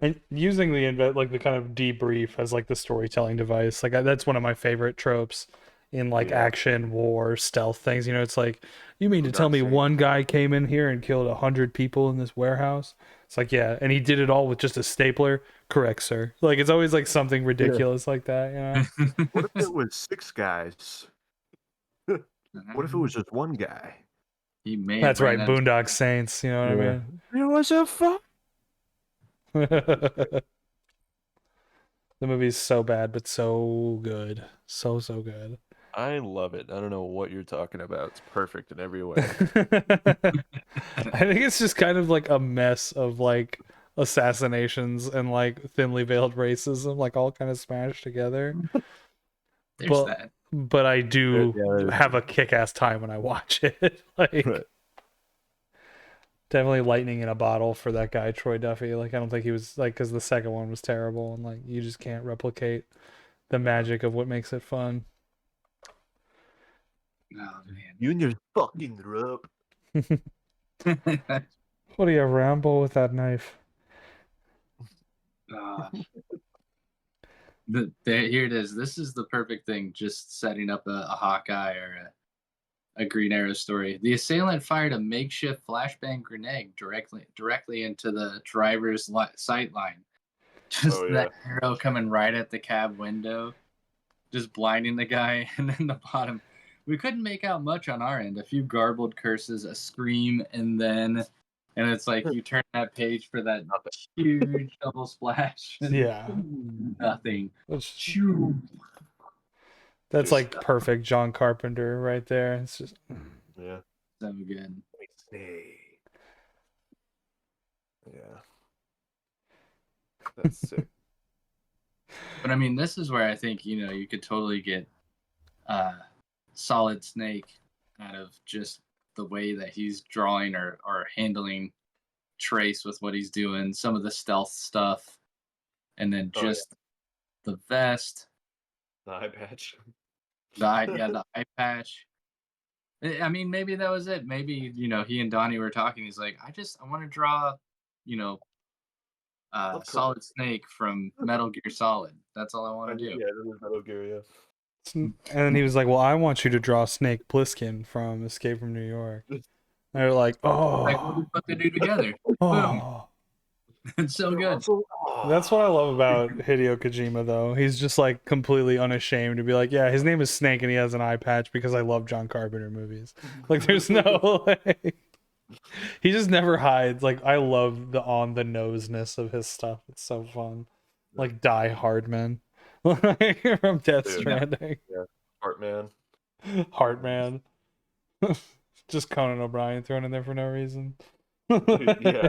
And using the kind of debrief as like the storytelling device, like that's one of my favorite tropes in like Yeah. action, war, stealth things. It's like, you mean to Not tell me saying- one guy came in here and killed 100 people in this warehouse? It's like, yeah, and he did it all with just a stapler. Correct, sir. Like it's always like something ridiculous like that. What if it was 6 guys? What if it was just one guy? He may. That's right, ran out- Boondock Saints. You know what I mean? It was a fuck. The movie's so bad, but so good. So good. I love it. I don't know what you're talking about. It's perfect in every way. I think it's just kind of like a mess of like assassinations and like thinly veiled racism, like all kind of smashed together. There's But that. but I do Yeah, have a kick-ass time when I watch it. Like right. definitely lightning in a bottle for that guy Troy Duffy. Like I don't think he was like, because the second one was terrible, and like you just can't replicate the magic of what makes it fun. Oh man. You and your fucking rope. What do you have, Rambo, with that knife? Here it is. This is the perfect thing, just setting up a Hawkeye or a Green Arrow story. The assailant fired a makeshift flashbang grenade directly into the driver's sight line. Just Oh, yeah. that arrow coming right at the cab window, just blinding the guy. And then the bottom, we couldn't make out much on our end. A few garbled curses, a scream, and it's like you turn that page for that huge double splash. And Yeah. nothing. That's Shoo. That's Dude. like perfect John Carpenter right there. It's just Yeah. So good. Yeah. That's sick. But I mean, this is where I think, you could totally get Solid Snake out of just the way that he's drawing or handling Trace with what he's doing, some of the stealth stuff, and then just the vest, The eye patch. the eye patch. I mean, maybe that was it. Maybe, he and Donnie were talking. He's like, I want to draw, Solid Snake from Metal Gear Solid. That's all I want to do. Yeah, this is Metal Gear, yeah. and then he was like, well, I want you to draw Snake Plissken from Escape from New York. And they're like, Like, what the fuck they do together? Boom. oh. It's so good. That's what I love about Hideo Kojima, though. He's just like completely unashamed to be like, yeah, his name is Snake and he has an eye patch because I love John Carpenter movies. Like, there's no like, he just never hides. Like, I love the on the noseness of his stuff. It's so fun. Like Die Hard Man, like from Death Stranding. Yeah, Heartman. Heartman. Just Conan O'Brien thrown in there for no reason. Yeah.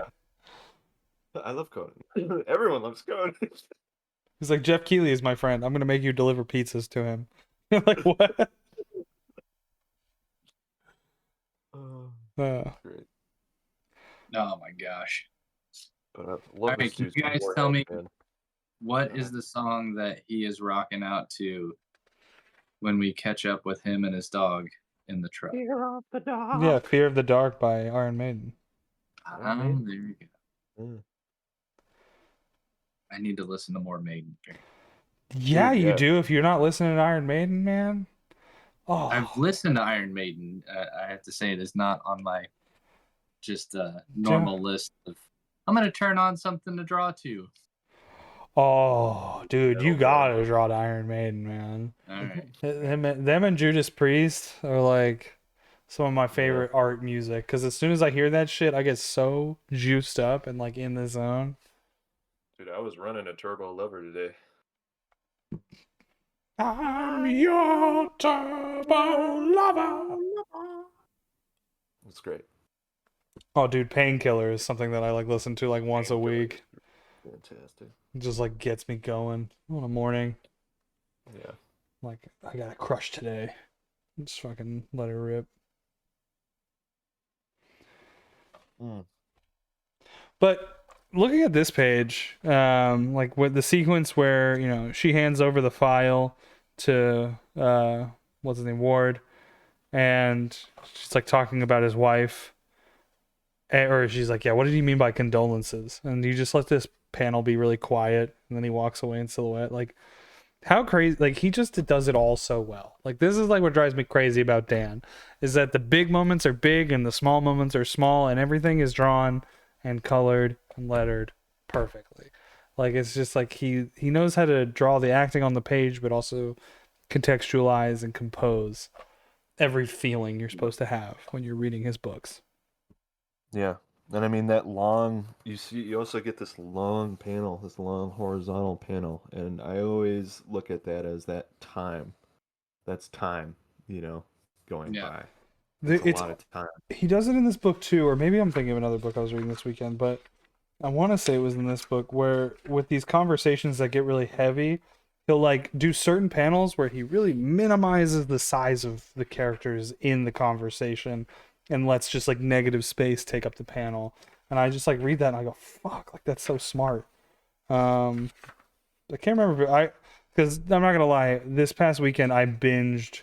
I love Conan. Everyone loves Conan. He's like, Jeff Keighley is my friend. I'm gonna make you deliver pizzas to him. Like what? Great. Oh my gosh. But I love All right, this can dude's you guys forehead, tell me man. what is the song that he is rocking out to when we catch up with him and his dog in the truck? Fear of the dark. Yeah, Fear of the Dark by Iron Maiden. There you go. Mm. I need to listen to more Maiden. Yeah, Dude, you yeah. do if you're not listening to Iron Maiden, man. Oh, I've listened to Iron Maiden. I have to say it is not on my just normal list of. I'm gonna turn on something to draw to. oh, dude, you gotta draw to Iron Maiden, man. All right. Them and Judas Priest are like some of my favorite art music. Because as soon as I hear that shit, I get so juiced up and like in the zone. Dude, I was running a turbo lover today. I'm your turbo lover. It's great. Oh, dude, Painkiller is something that I like listen to like once a week. Fantastic. It just like gets me going in the morning. Yeah. Like, I got a crush today. Just fucking let it rip. But looking at this page, like with the sequence where, she hands over the file to what's his name, Ward, and she's like talking about his wife, or she's like, yeah, what did he mean by condolences? And you just let this panel be really quiet, and then he walks away in silhouette. Like, how crazy, like he just does it all so well. Like, this is like what drives me crazy about Dan, is that the big moments are big and the small moments are small, and everything is drawn and colored and lettered perfectly. Like, it's just like he knows how to draw the acting on the page, but also contextualize and compose every feeling you're supposed to have when you're reading his books. Yeah. And I mean that long, you also get this long panel, this long horizontal panel, and I always look at that as that time that's time, going Yeah. by. That's a It's lot of time. he does it in this book too, or maybe I'm thinking of another book I was reading this weekend, but I want to say it was in this book where with these conversations that get really heavy, he'll like do certain panels where he really minimizes the size of the characters in the conversation and lets just like negative space take up the panel. And I just like read that and I go, fuck, like that's so smart. I can't remember because I'm not gonna lie, this past weekend I binged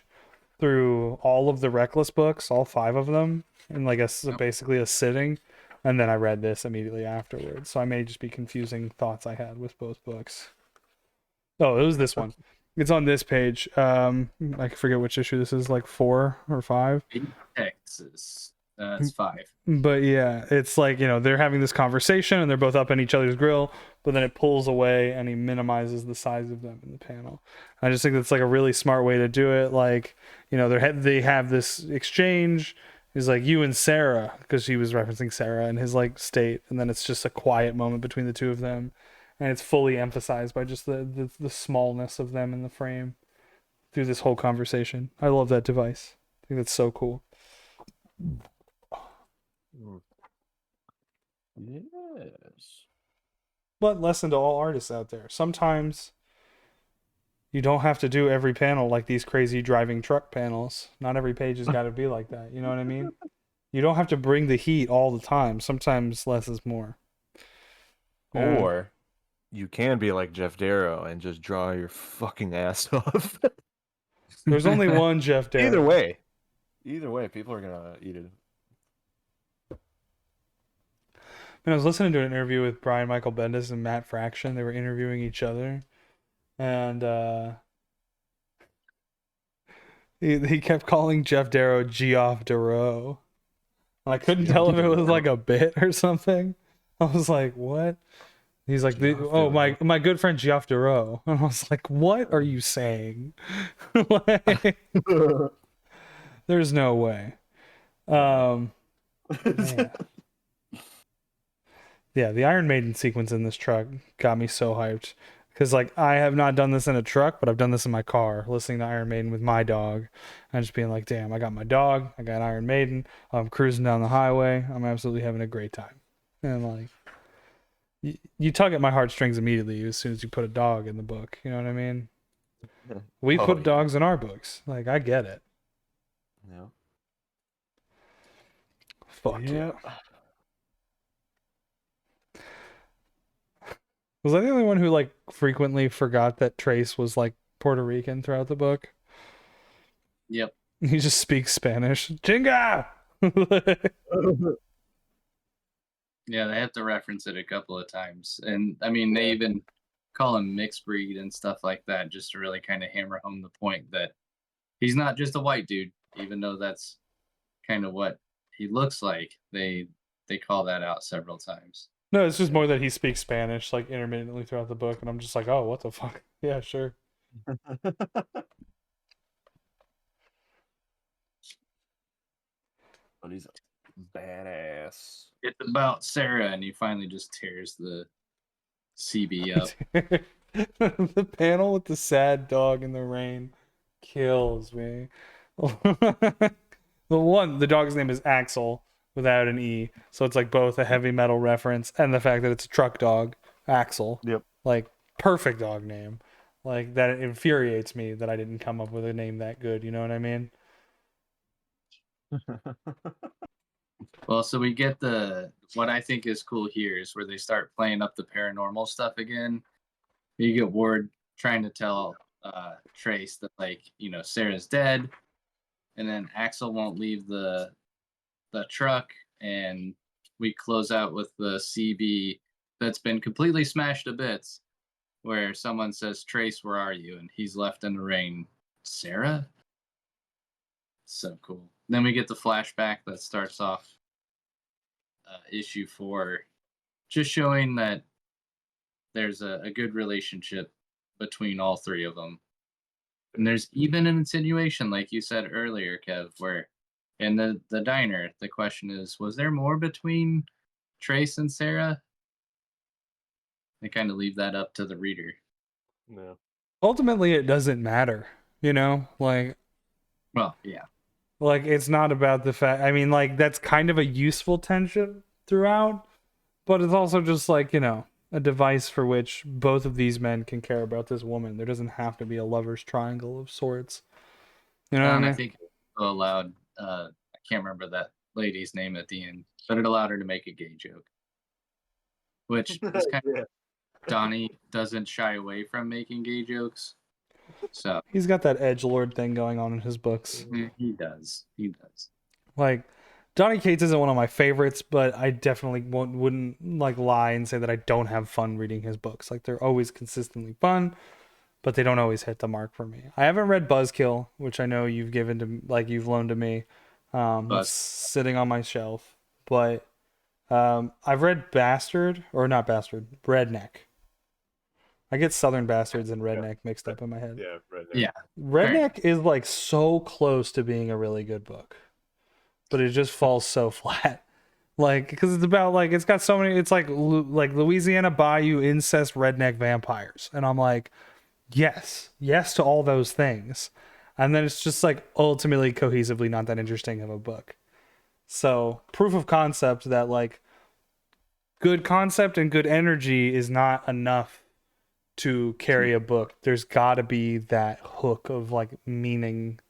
through all of the Reckless books, all 5 of them, in like basically a sitting, and then I read this immediately afterwards. So I may just be confusing thoughts I had with both books. Oh, it was this one. It's on this page. I forget which issue this is, like 4 or 5. Texas. It's 5. But yeah, it's like, they're having this conversation and they're both up in each other's grill, but then it pulls away and he minimizes the size of them in the panel. I just think that's like a really smart way to do it. Like, they have this exchange. He's like, you and Sarah, because he was referencing Sarah and his like state, and then it's just a quiet moment between the two of them, and it's fully emphasized by just the smallness of them in the frame through this whole conversation. I love that device. I think that's so cool. Yes. But lesson to all artists out there. Sometimes you don't have to do every panel like these crazy driving truck panels. Not every page has got to be like that. You know what I mean? You don't have to bring the heat all the time. Sometimes less is more. Or you can be like Jeff Darrow and just draw your fucking ass off. There's only one Jeff Darrow. Either way, people are gonna eat it. And I was listening to an interview with Brian Michael Bendis and Matt Fraction. They were interviewing each other, and he kept calling Jeff Darrow Geoff Darrow. And I couldn't tell if it was like a bit or something. I was like, what? He's like, my good friend Geoff Darrow. And I was like, what are you saying? Like, there's no way. Man. Yeah, the Iron Maiden sequence in this truck got me so hyped. Because, like, I have not done this in a truck, but I've done this in my car, listening to Iron Maiden with my dog. And just being like, damn, I got my dog, I got Iron Maiden, I'm cruising down the highway, I'm absolutely having a great time. And, like, you tug at my heartstrings immediately as soon as you put a dog in the book. You know what I mean? We put dogs in our books. Like, I get it. Yeah. Fuck yeah. Was I the only one who like frequently forgot that Trace was like Puerto Rican throughout the book? Yep. He just speaks Spanish. Chinga! Yeah, they have to reference it a couple of times. And I mean, they even call him mixed breed and stuff like that, just to really kind of hammer home the point that he's not just a white dude, even though that's kind of what he looks like. They call that out several times. No, it's just more that he speaks Spanish like intermittently throughout the book, and I'm just like, oh, what the fuck? Yeah, sure. But he's a badass. It's about Sarah, and he finally just tears the CB up. The panel with the sad dog in the rain kills me. The dog's name is Axel without an E, so it's like both a heavy metal reference and the fact that it's a truck dog, Axel. Yep. Like, perfect dog name. Like, that it infuriates me that I didn't come up with a name that good, you know what I mean? Well, so we get what I think is cool here is where they start playing up the paranormal stuff again. You get Ward trying to tell Trace that, like, Sarah's dead, and then Axel won't leave the truck, and we close out with the CB that's been completely smashed to bits, where someone says, Trace, where are you? And he's left in the rain. Sarah? So cool. Then we get the flashback that starts off issue 4, just showing that there's a good relationship between all 3 of them. And there's even an insinuation, like you said earlier, Kev, where in the diner, the question is, was there more between Trace and Sarah? They kind of leave that up to the reader. No. Ultimately, it doesn't matter. You know, like Well, yeah. it's not about the fact. I mean, like that's kind of a useful tension throughout, but it's also just like, you know, a device for which both of these men can care about this woman. There doesn't have to be a lover's triangle of sorts. You know what I And I mean? think it allowed, I can't remember that lady's name at the end, but it allowed her to make a gay joke, which is kind Yeah. of, Donnie doesn't shy away from making gay jokes. So He's got that edgelord thing going on in his books. he does. He does. Like Donny Cates isn't one of my favorites, but I definitely wouldn't like lie and say that I don't have fun reading his books. Like they're always consistently fun, but they don't always hit the mark for me. I haven't read Buzzkill, which I know you've given to, like you've loaned to me. It's sitting on my shelf, but I've read Bastard, or not Bastard, Redneck. I get Southern Bastards and Redneck mixed up in my head. Yeah, right there. Yeah. Redneck is like so close to being a really good book, but it just falls so flat. Like, because it's about like it's got so many. It's like Louisiana Bayou incest redneck vampires, and I'm like, yes to all those things, and then it's just like ultimately cohesively not that interesting of a book. So proof of concept that like good concept and good energy is not enough to carry a book. There's got to be that hook of like meaning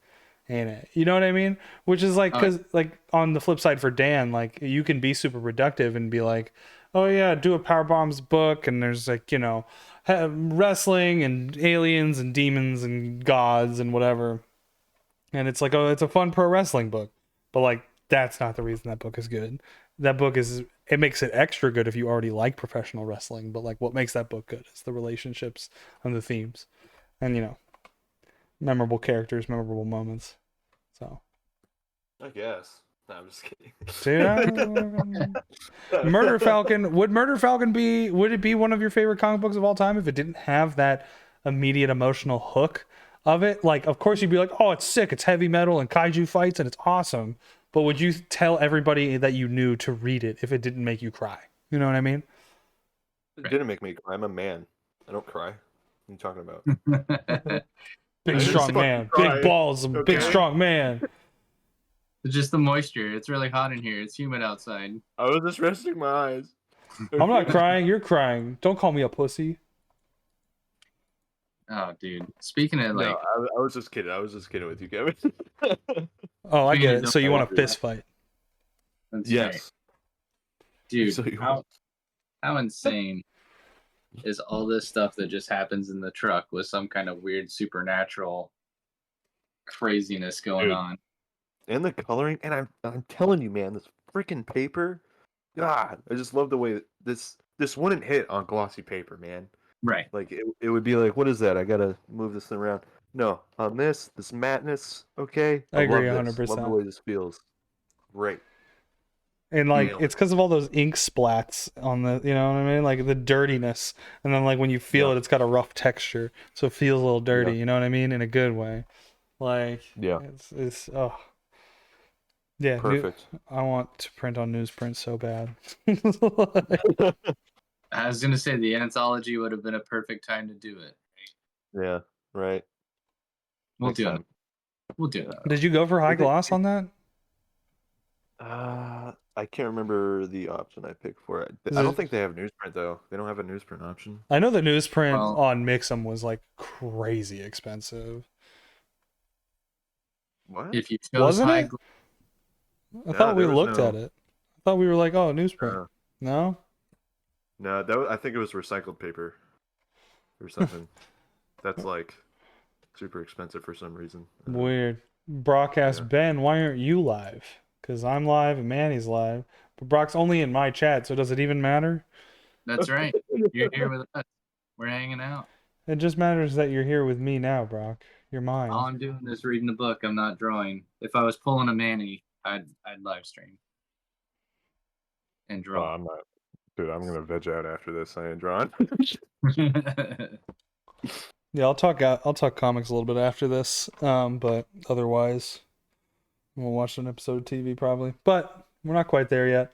in it. You know what I mean? Which is like, because like on the flip side for Dan, like you can be super productive and be like, oh yeah, do a Power Bombs book, and there's like, you know, wrestling and aliens and demons and gods and whatever, and it's like, oh, it's a fun pro wrestling book, but like that's not the reason that book is good. That book is, it makes it extra good if you already like professional wrestling, but like what makes that book good is the relationships and the themes, and you know, memorable characters, memorable moments. So I guess. No, I'm just kidding. Murder Falcon, would it be one of your favorite comic books of all time if it didn't have that immediate emotional hook of it? Like, of course you'd be like, oh, it's sick, it's heavy metal and kaiju fights and it's awesome, but would you tell everybody that you knew to read it if it didn't make you cry? You know what I mean? It didn't make me cry. I'm a man. I don't cry. What are you talking about? Big I just strong fucking man, cry. big balls, big Okay. strong man. It's just the moisture. It's really hot in here. It's humid outside. I was just resting my eyes. I'm not crying, you're crying. Don't call me a pussy. Oh, dude. Speaking of like, No, I was just kidding. I was just kidding with you, Kevin. Oh, I get Speaking it. of So you don't want a do fist that. fight? that's right. Yes. Dude, So you- how insane is all this stuff that just happens in the truck with some kind of weird supernatural craziness going Dude. on? And the coloring, and I'm telling you, man, this freaking paper. God, I just love the way this wouldn't hit on glossy paper, man. Right. Like it would be like, what is that? I gotta move this thing around. No, on this madness. Okay, I agree love this. 100%. Love the way this feels. Great. And like Nailed it's because of all those ink splats on the, you know what I mean, like the dirtiness, and then like when you feel Yeah. it, it's got a rough texture, so it feels a little dirty. Yeah. You know what I mean, in a good way. Like Yeah. it's oh yeah, Perfect. I want to print on newsprint so bad. I was gonna say the anthology would have been a perfect time to do it. Yeah. Right. We'll Next do time. it. We'll do it. Did you go for high gloss on that? I can't remember the option I picked for it. Is I don't it- think they have newsprint though. They don't have a newsprint option. I know the newsprint Well- on Mix'em was like crazy expensive. What? If you chose Wasn't high, it? I No, thought we there was looked no- at it. I thought we were like, oh, newsprint. No? No, I think it was recycled paper or something. That's like super expensive for some reason. Weird. Broadcast Yeah. Ben, why aren't you live? Because I'm live and Manny's live. But Brock's only in my chat, so does it even matter? that's right. You're here with us. We're hanging out. It just matters that you're here with me now, Brock. You're mine. All I'm doing is reading a book. I'm not drawing. If I was pulling a Manny, I'd live stream and Oh, draw. I'm not. Dude, I'm gonna veg out after this. I ain't drawing. Yeah, I'll talk comics a little bit after this. But otherwise, we'll watch an episode of TV probably. But we're not quite there yet.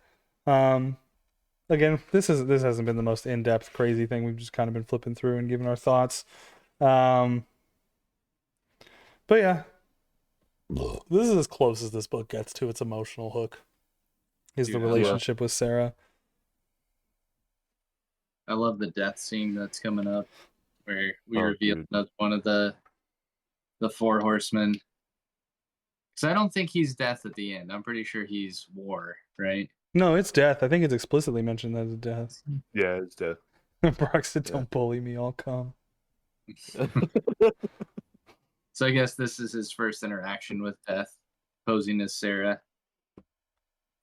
Again, this hasn't been the most in-depth, crazy thing. We've just kind of been flipping through and giving our thoughts. But yeah, this is as close as this book gets to its emotional hook. Is the Dude, relationship with Sarah. I love the death scene that's coming up, where we Oh, reveal dude. that's one of the four horsemen. Because I don't think he's death at the end. I'm pretty sure he's war, right? No, it's death. I think it's explicitly mentioned that it's death. Yeah, it's death. Brock said, "Don't Yeah. bully me, I'll come." So I guess this is his first interaction with death, posing as Sarah.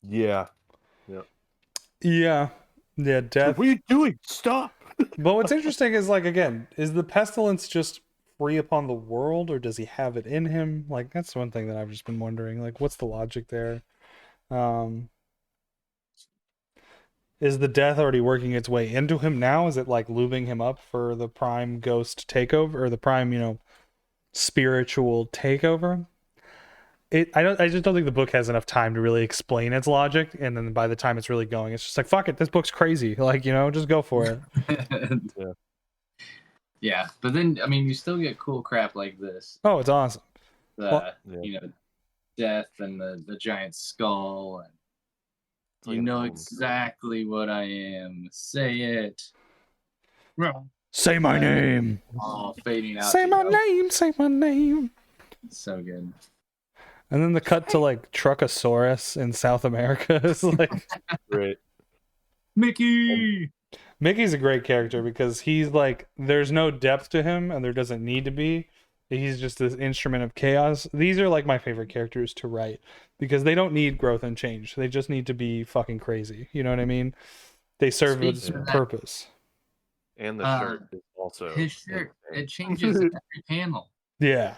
Yeah. Yeah, death. What are you doing? Stop. But what's interesting is, like, again, is the pestilence just free upon the world, or does he have it in him? Like, that's one thing that I've just been wondering. Like, what's the logic there? Is the death already working its way into him now? Is it like lubing him up for the prime ghost takeover, or the prime, spiritual takeover? I just don't think the book has enough time to really explain its logic, and then by the time it's really going, it's just like, fuck it, this book's crazy. Like, just go for it. Yeah. Yeah, but then I mean, you still get cool crap like this. Oh, it's awesome. The Yeah. death and the giant skull, and It's like you an know omen. exactly what I am. Say it. Say my Yeah. name. All fading out. Say to my yellow. name. Say my name. So good. And then the cut to like Truckosaurus in South America is like, Right. Mickey. Mickey's a great character because he's like, there's no depth to him, and there doesn't need to be. He's just this instrument of chaos. These are like my favorite characters to write because they don't need growth and change. They just need to be fucking crazy. You know what I mean? They serve Speaking its of that- purpose. And the shirt is also His shirt. insane. It changes every panel. Yeah.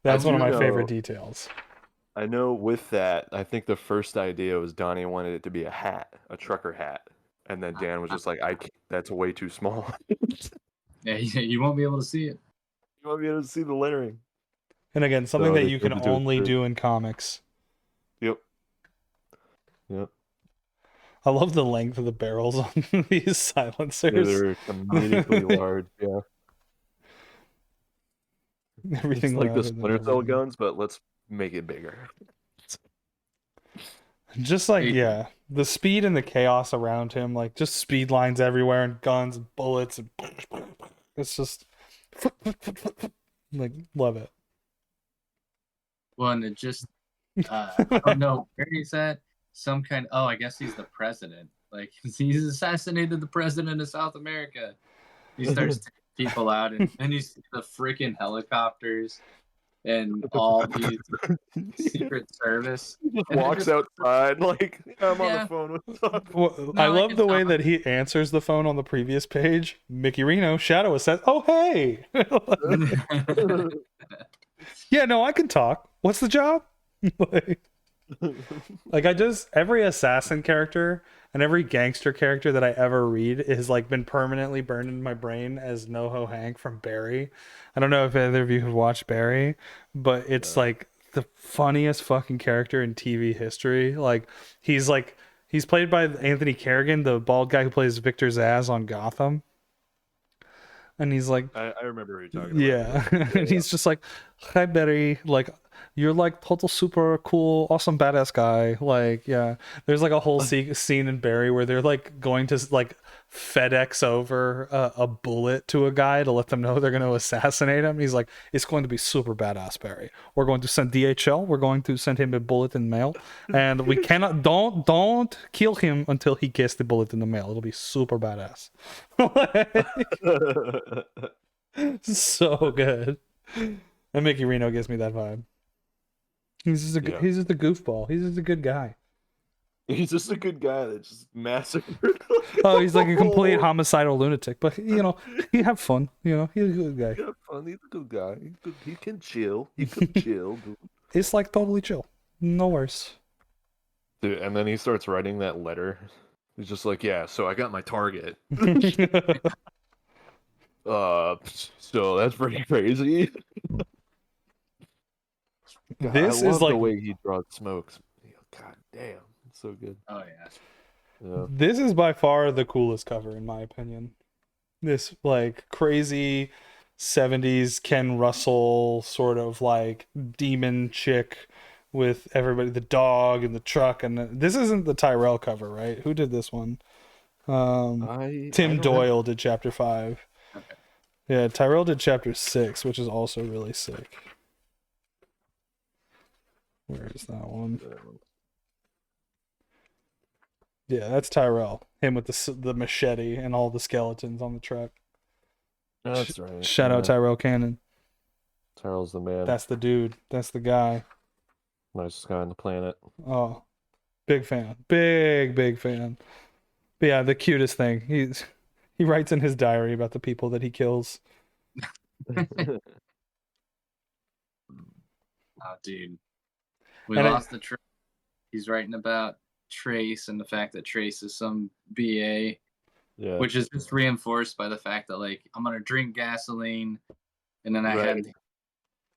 That's one of do my know- favorite details. I know with that, I think the first idea was Donnie wanted it to be a hat, a trucker hat. And then Dan was just like, that's way too small. Yeah, you won't be able to see it. You want to be able to see the lettering. And again, something So that they you can tried to do it only through- do in comics. Yep. I love the length of the barrels on these Yeah, silencers. they're comedically large. Yeah. Everything It's like the louder than Splinter Cell everything. guns, but let's make it bigger. Just like, Hey. yeah, the speed and the chaos around him, like just speed lines everywhere and guns and bullets. And it's just like, love it. Well, and it just, I don't know where he's at. Some kind. Oh, I guess he's the president. Like he's assassinated the president of South America. He starts taking people out, and he's the freaking helicopters and all these Secret Service. He just walks outside like, I'm on Yeah. the phone with someone. Well, No, I I love can the way talk. that he answers the phone on the previous page. Mickey Reno, Shadow Assess. Oh, hey. Yeah, no, I can talk. What's the job? Like every assassin character and every gangster character that I ever read is like been permanently burned in my brain as NoHo Hank from Barry. I don't know if either of you have watched Barry, but it's like the funniest fucking character in TV history. Like he's played by Anthony Kerrigan, the bald guy who plays Victor Zsasz on Gotham. And he's like, I remember who you're talking yeah, about. and he's just like, hi Barry, like you're like total super cool awesome badass guy. Like, yeah, there's like a whole scene in Barry where they're like going to like FedEx over a bullet to a guy to let them know they're going to assassinate him. He's like, it's going to be super badass, Barry. We're going to send DHL, we're going to send him a bullet in mail, and we cannot don't kill him until he gets the bullet in the mail. It'll be super badass. So good. And Mickey Reno gives me that vibe. He's just he's just a goofball. He's just a good guy. He's just a good guy that just massacred. Oh, he's like a complete homicidal lunatic, but he have fun. He's a good guy. Yeah, fun. He's a good guy. He can chill. He can chill, dude. It's like totally chill. No worse. Dude, and then he starts writing that letter. He's just like, yeah, so I got my target. So that's pretty crazy. God, This I love is like the way he draws smokes. God damn, it's so good. Oh yeah. Yeah. this is by far the coolest cover in my opinion. This like crazy 70s Ken Russell sort of like demon chick with everybody, the dog and the truck. And this isn't the Tyrell cover, right? Who did this one? I Tim don't Doyle did chapter 5. Okay. Yeah, Tyrell did chapter 6, which is also really sick. Where is that one? Yeah, that's Tyrell. Him with the machete and all the skeletons on the truck. That's right. Shout out Tyrell Cannon. Tyrell's the man. That's the dude. That's the guy. Nicest guy on the planet. Oh, big fan. Big fan. But yeah, the cutest thing. He writes in his diary about the people that he kills. Oh, dude. We And lost the Trace. He's writing about Trace and the fact that Trace is some BA, Yeah. which is just reinforced by the fact that, like, I'm going to drink gasoline, and then I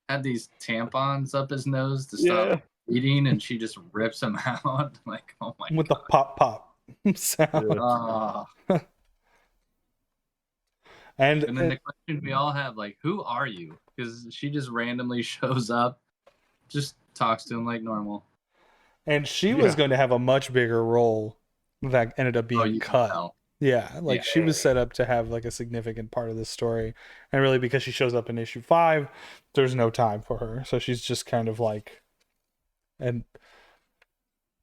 had these tampons up his nose to stop eating, and she just rips him out. Like, oh my with God. the pop sound. Oh. And then the question we all have, like, who are you? Because she just randomly shows up, just talks to him like normal. And she was going to have a much bigger role that ended up being you cut. can tell. Yeah, like she was set up to have like a significant part of this story. And really because she shows up in issue 5, there's no time for her. So she's just kind of like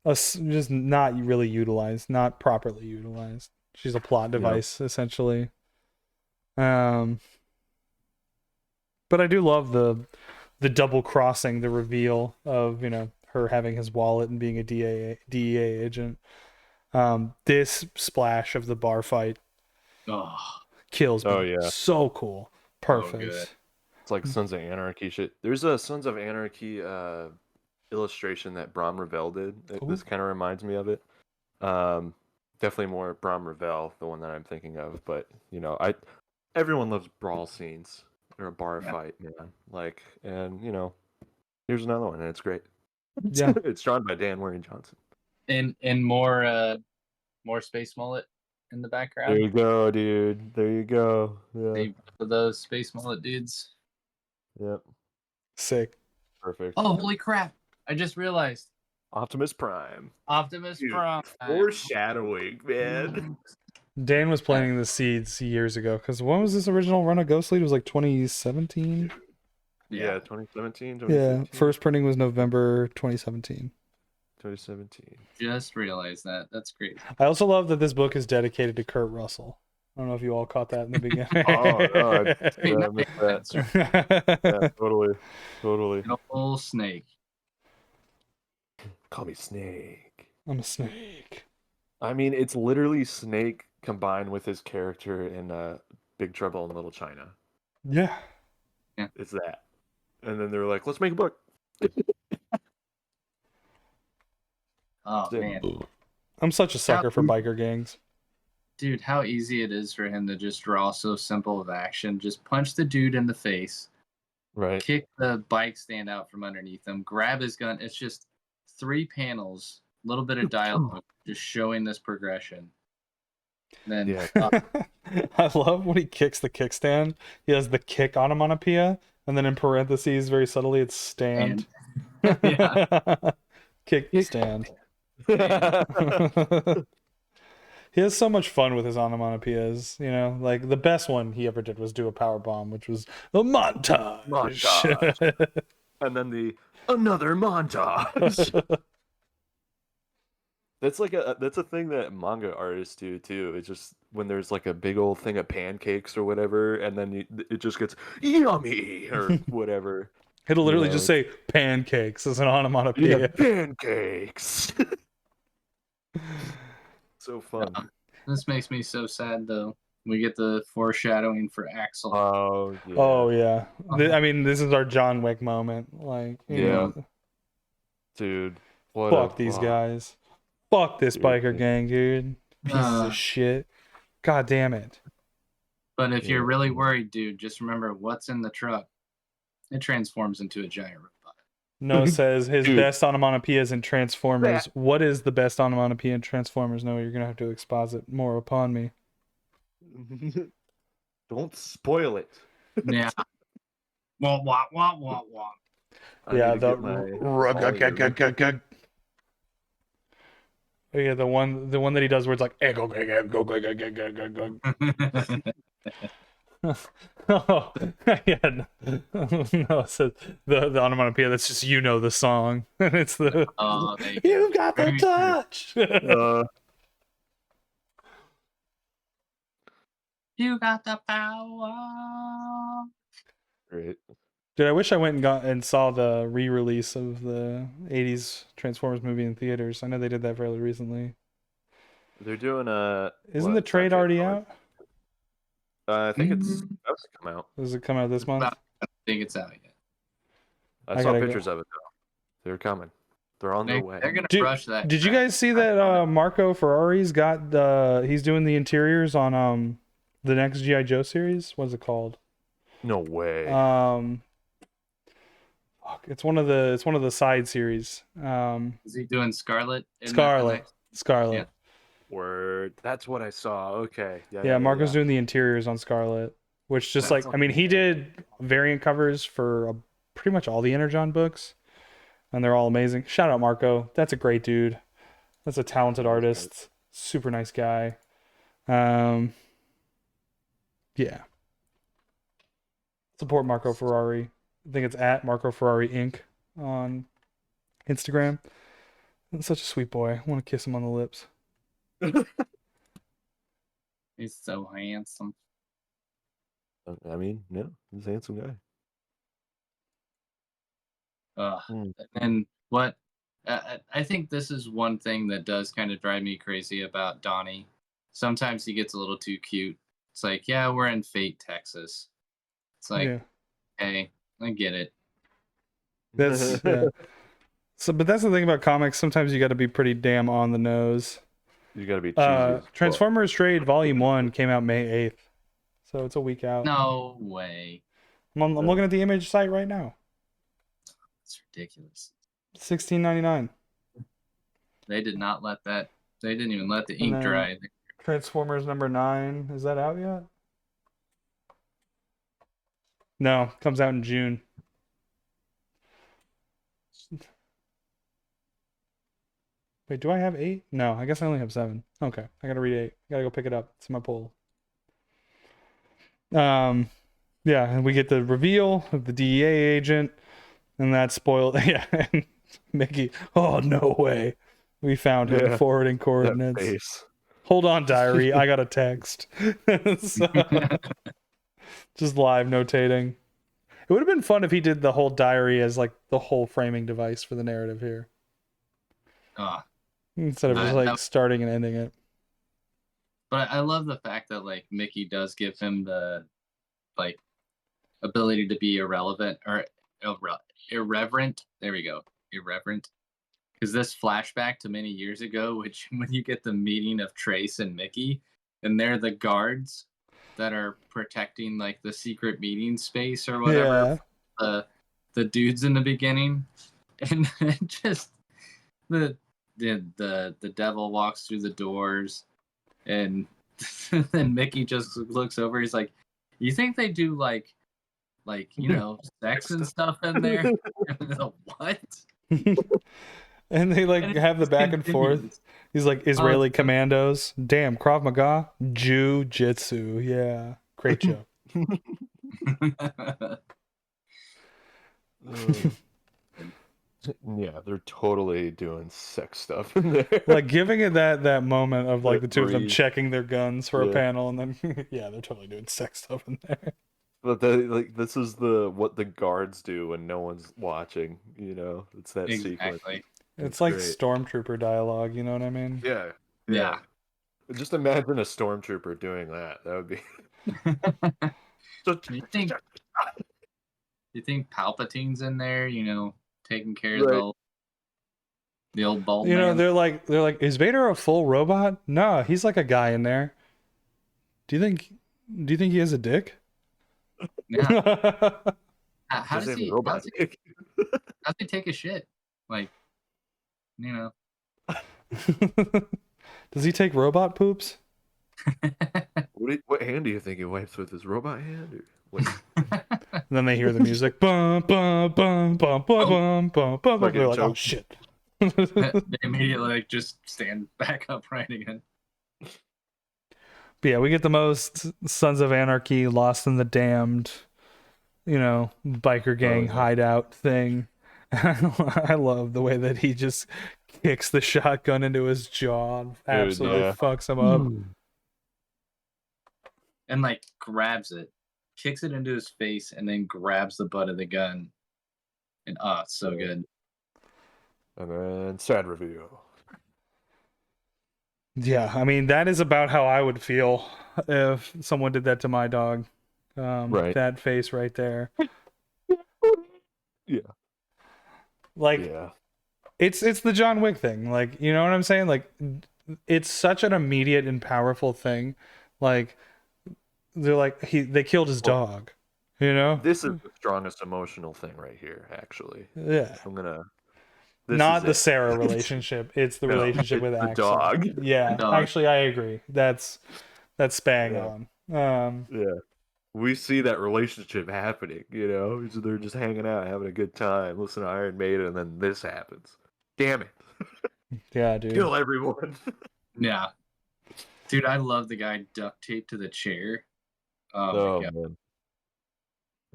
just not really utilized, not properly utilized. She's a plot device essentially. But I do love the double crossing, the reveal of, you know, her having his wallet and being a DEA agent. This splash of the bar fight kills me. Oh, yeah. So cool. Perfect. good. It's like Sons of Anarchy shit. There's a Sons of Anarchy illustration that Bram Ravel did. This kind of reminds me of it. Definitely more Bram Ravel, the one that I'm thinking of. But, you know, everyone loves brawl scenes or a bar fight, man. Like, and, you know, here's another one, and it's great. Yeah. It's drawn by Dan Waring Johnson. And more Space Mullet in the background. There you go, dude. There you go. Yeah. For those Space Mullet dudes. Yep. Sick. Perfect. Oh, holy crap. I just realized. Optimus Prime. Optimus Dude, Prime. Foreshadowing, man. Dan was planting the seeds years ago because when was this original run of Ghost Lead? It was like 2017. Yeah, 2017. Yeah, first printing was November 2017. 2017. Just realized that. That's great. I also love that this book is dedicated to Kurt Russell. I don't know if you all caught that in the beginning. I missed that. Yeah, totally. An old snake. Call me Snake. I'm a snake. I mean, it's literally Snake combined with his character in Big Trouble in Little China. Yeah. It's that. And then they're like, let's make a book. Oh, man. I'm such a sucker for biker gangs. Dude, how easy it is for him to just draw so simple of action. Just punch the dude in the face. Right. Kick the bike stand out from underneath him. Grab his gun. It's just 3 panels. A little bit of dialogue. Just showing this progression. Then I love when he kicks the kickstand. He has the kick onomatopoeia. And then in parentheses, very subtly, it's stand. Kick stand. He has so much fun with his onomatopoeias, you know, like the best one he ever did was do a power bomb, which was the montage. And then another montage. That's a thing that manga artists do too. It's just when there's like a big old thing of pancakes or whatever, and then it just gets yummy or whatever. It'll literally just say pancakes as an onomatopoeia. Yeah, pancakes. So fun. This makes me so sad, though. We get the foreshadowing for Axel. Oh, yeah. Oh, yeah. I mean, this is our John Wick moment. Like, you know, dude. Fuck these guys. Fuck this biker gang, dude. Pieces of shit. God damn it. But if you're really worried, dude, just remember what's in the truck. It transforms into a giant robot. Noah says his best onomatopoeia is in Transformers. What is the best onomatopoeia in Transformers? Noah, you're going to have to exposit more upon me. Don't spoil it. Yeah. Wah, wah, wah, wah, wah. I Yeah, need to the get my volume. Oh, yeah, the one that he does where it's like echo, echo, echo, echo, echo. Oh, yeah, no, no, it says the onomatopoeia. That's just the song, and it's the Oh, there you go. you got the Very true. touch. You got the power. Great. Dude, I wish I went and saw the re-release of the '80s Transformers movie in theaters. I know they did that fairly recently. They're doing Isn't the it's not trade already Transformers. out? I think it's about to come out. Does it come out this month? I don't think it's out yet. I I saw gotta go. pictures of it though. They're coming. They're on their way. They're gonna Dude, rush that. did you crap. guys see that Marco Ferrari's got he's doing the interiors on the next G.I. Joe series? What's it called? No way. Fuck, it's one of the side series. Is he doing Scarlet? Scarlet. Yeah. Word. That's what I saw. Okay. Yeah, Marco's doing the interiors on Scarlet, which just That's like, I mean, he did variant covers for pretty much all the Energon books, and they're all amazing. Shout out Marco. That's a great dude. That's a talented artist. Super nice guy. Yeah. Support Marco Ferrari. I think it's at Marco Ferrari Inc. on Instagram. That's such a sweet boy. I want to kiss him on the lips. He's so handsome. I mean, no, he's a handsome guy. And what I think this is one thing that does kind of drive me crazy about Donnie. Sometimes he gets a little too cute. It's like, yeah, we're in Fate, Texas. It's like, Yeah. hey, I get it. That's yeah. So, but that's the thing about comics. Sometimes you got to be pretty damn on the nose. You gotta be cheesy. as fuck. Transformers Trade Volume 1 came out May 8th, so it's a week out. No way. I'm looking at the image site right now. It's ridiculous. $16.99. They did not let that. They didn't even let the And ink then dry. Transformers number 9, is that out yet? No, comes out in June. Wait, do I have 8? No, I guess I only have 7. Okay, I gotta read 8. I gotta go pick it up. It's in my poll. Yeah, and we get the reveal of the DEA agent, and that's spoiled. Yeah, and Mickey. Oh no way! We found him. Yeah, Forwarding that coordinates. face. Hold on, diary. I got a text. So, just live notating. It would have been fun if he did the whole diary as like the whole framing device for the narrative here, instead of just like starting and ending it. But I love the fact that like Mickey does give him the like ability to be irrelevant or irreverent. There we go, irreverent. Because this flashback to many years ago, which when you get the meeting of Trace and Mickey, and they're the guards that are protecting like the secret meeting space or whatever. Yeah. The dudes in the beginning, and just the devil walks through the doors, and then Mickey just looks over. He's like, "You think they do like sex and stuff in there?" What? And they like have the back and forth. He's like, Israeli commandos. Damn, Krav Maga, Jiu-Jitsu. Yeah, great joke. Yeah, they're totally doing sex stuff in there. Like giving it that moment of like the two of them checking their guns for a panel, and then yeah, they're totally doing sex stuff in there. But this is what the guards do when no one's watching. You know, it's that sequence. It's like great Stormtrooper dialogue. You know what I mean? Yeah. Just imagine a Stormtrooper doing that. That would be. You think Palpatine's in there? You know, taking care of the old bald man? You know, they're like, is Vader a full robot? No, he's like a guy in there. Do you think he has a dick? Yeah. How does he take a shit? Like, you know. Does he take robot poops? What hand do you think he wipes with? His robot hand? Or what? And then they hear the music. Bum, bum, bum, bum, bum, bum, bum, bum. Fucking They're like, oh choke. shit. They immediately like just stand back upright again. But yeah, we get the most Sons of Anarchy, Lost in the Damned, biker gang yeah. hideout thing. I love the way that he just kicks the shotgun into his jaw and absolutely yeah. fucks him up. And like grabs it, kicks it into his face, and then grabs the butt of the gun. And it's so good. And then sad reveal. Yeah, I mean that is about how I would feel if someone did that to my dog. Right. That face right there. Yeah. Like Yeah. it's the John Wick thing. Like, you know what I'm saying? Like it's such an immediate and powerful thing. Like they're like they killed his dog, This is the strongest emotional thing right here, actually. Yeah. This Not is the it. Sarah relationship. It's the No, relationship it's with the Axel. dog. Yeah. Dog. Actually, I agree. That's bang Yeah. on. Yeah. We see that relationship happening, They're just hanging out, having a good time, listening to Iron Maiden, and then this happens. Damn it. Yeah, dude. Kill everyone. Yeah. Dude, I love the guy duct taped to the chair. Oh my god. Man.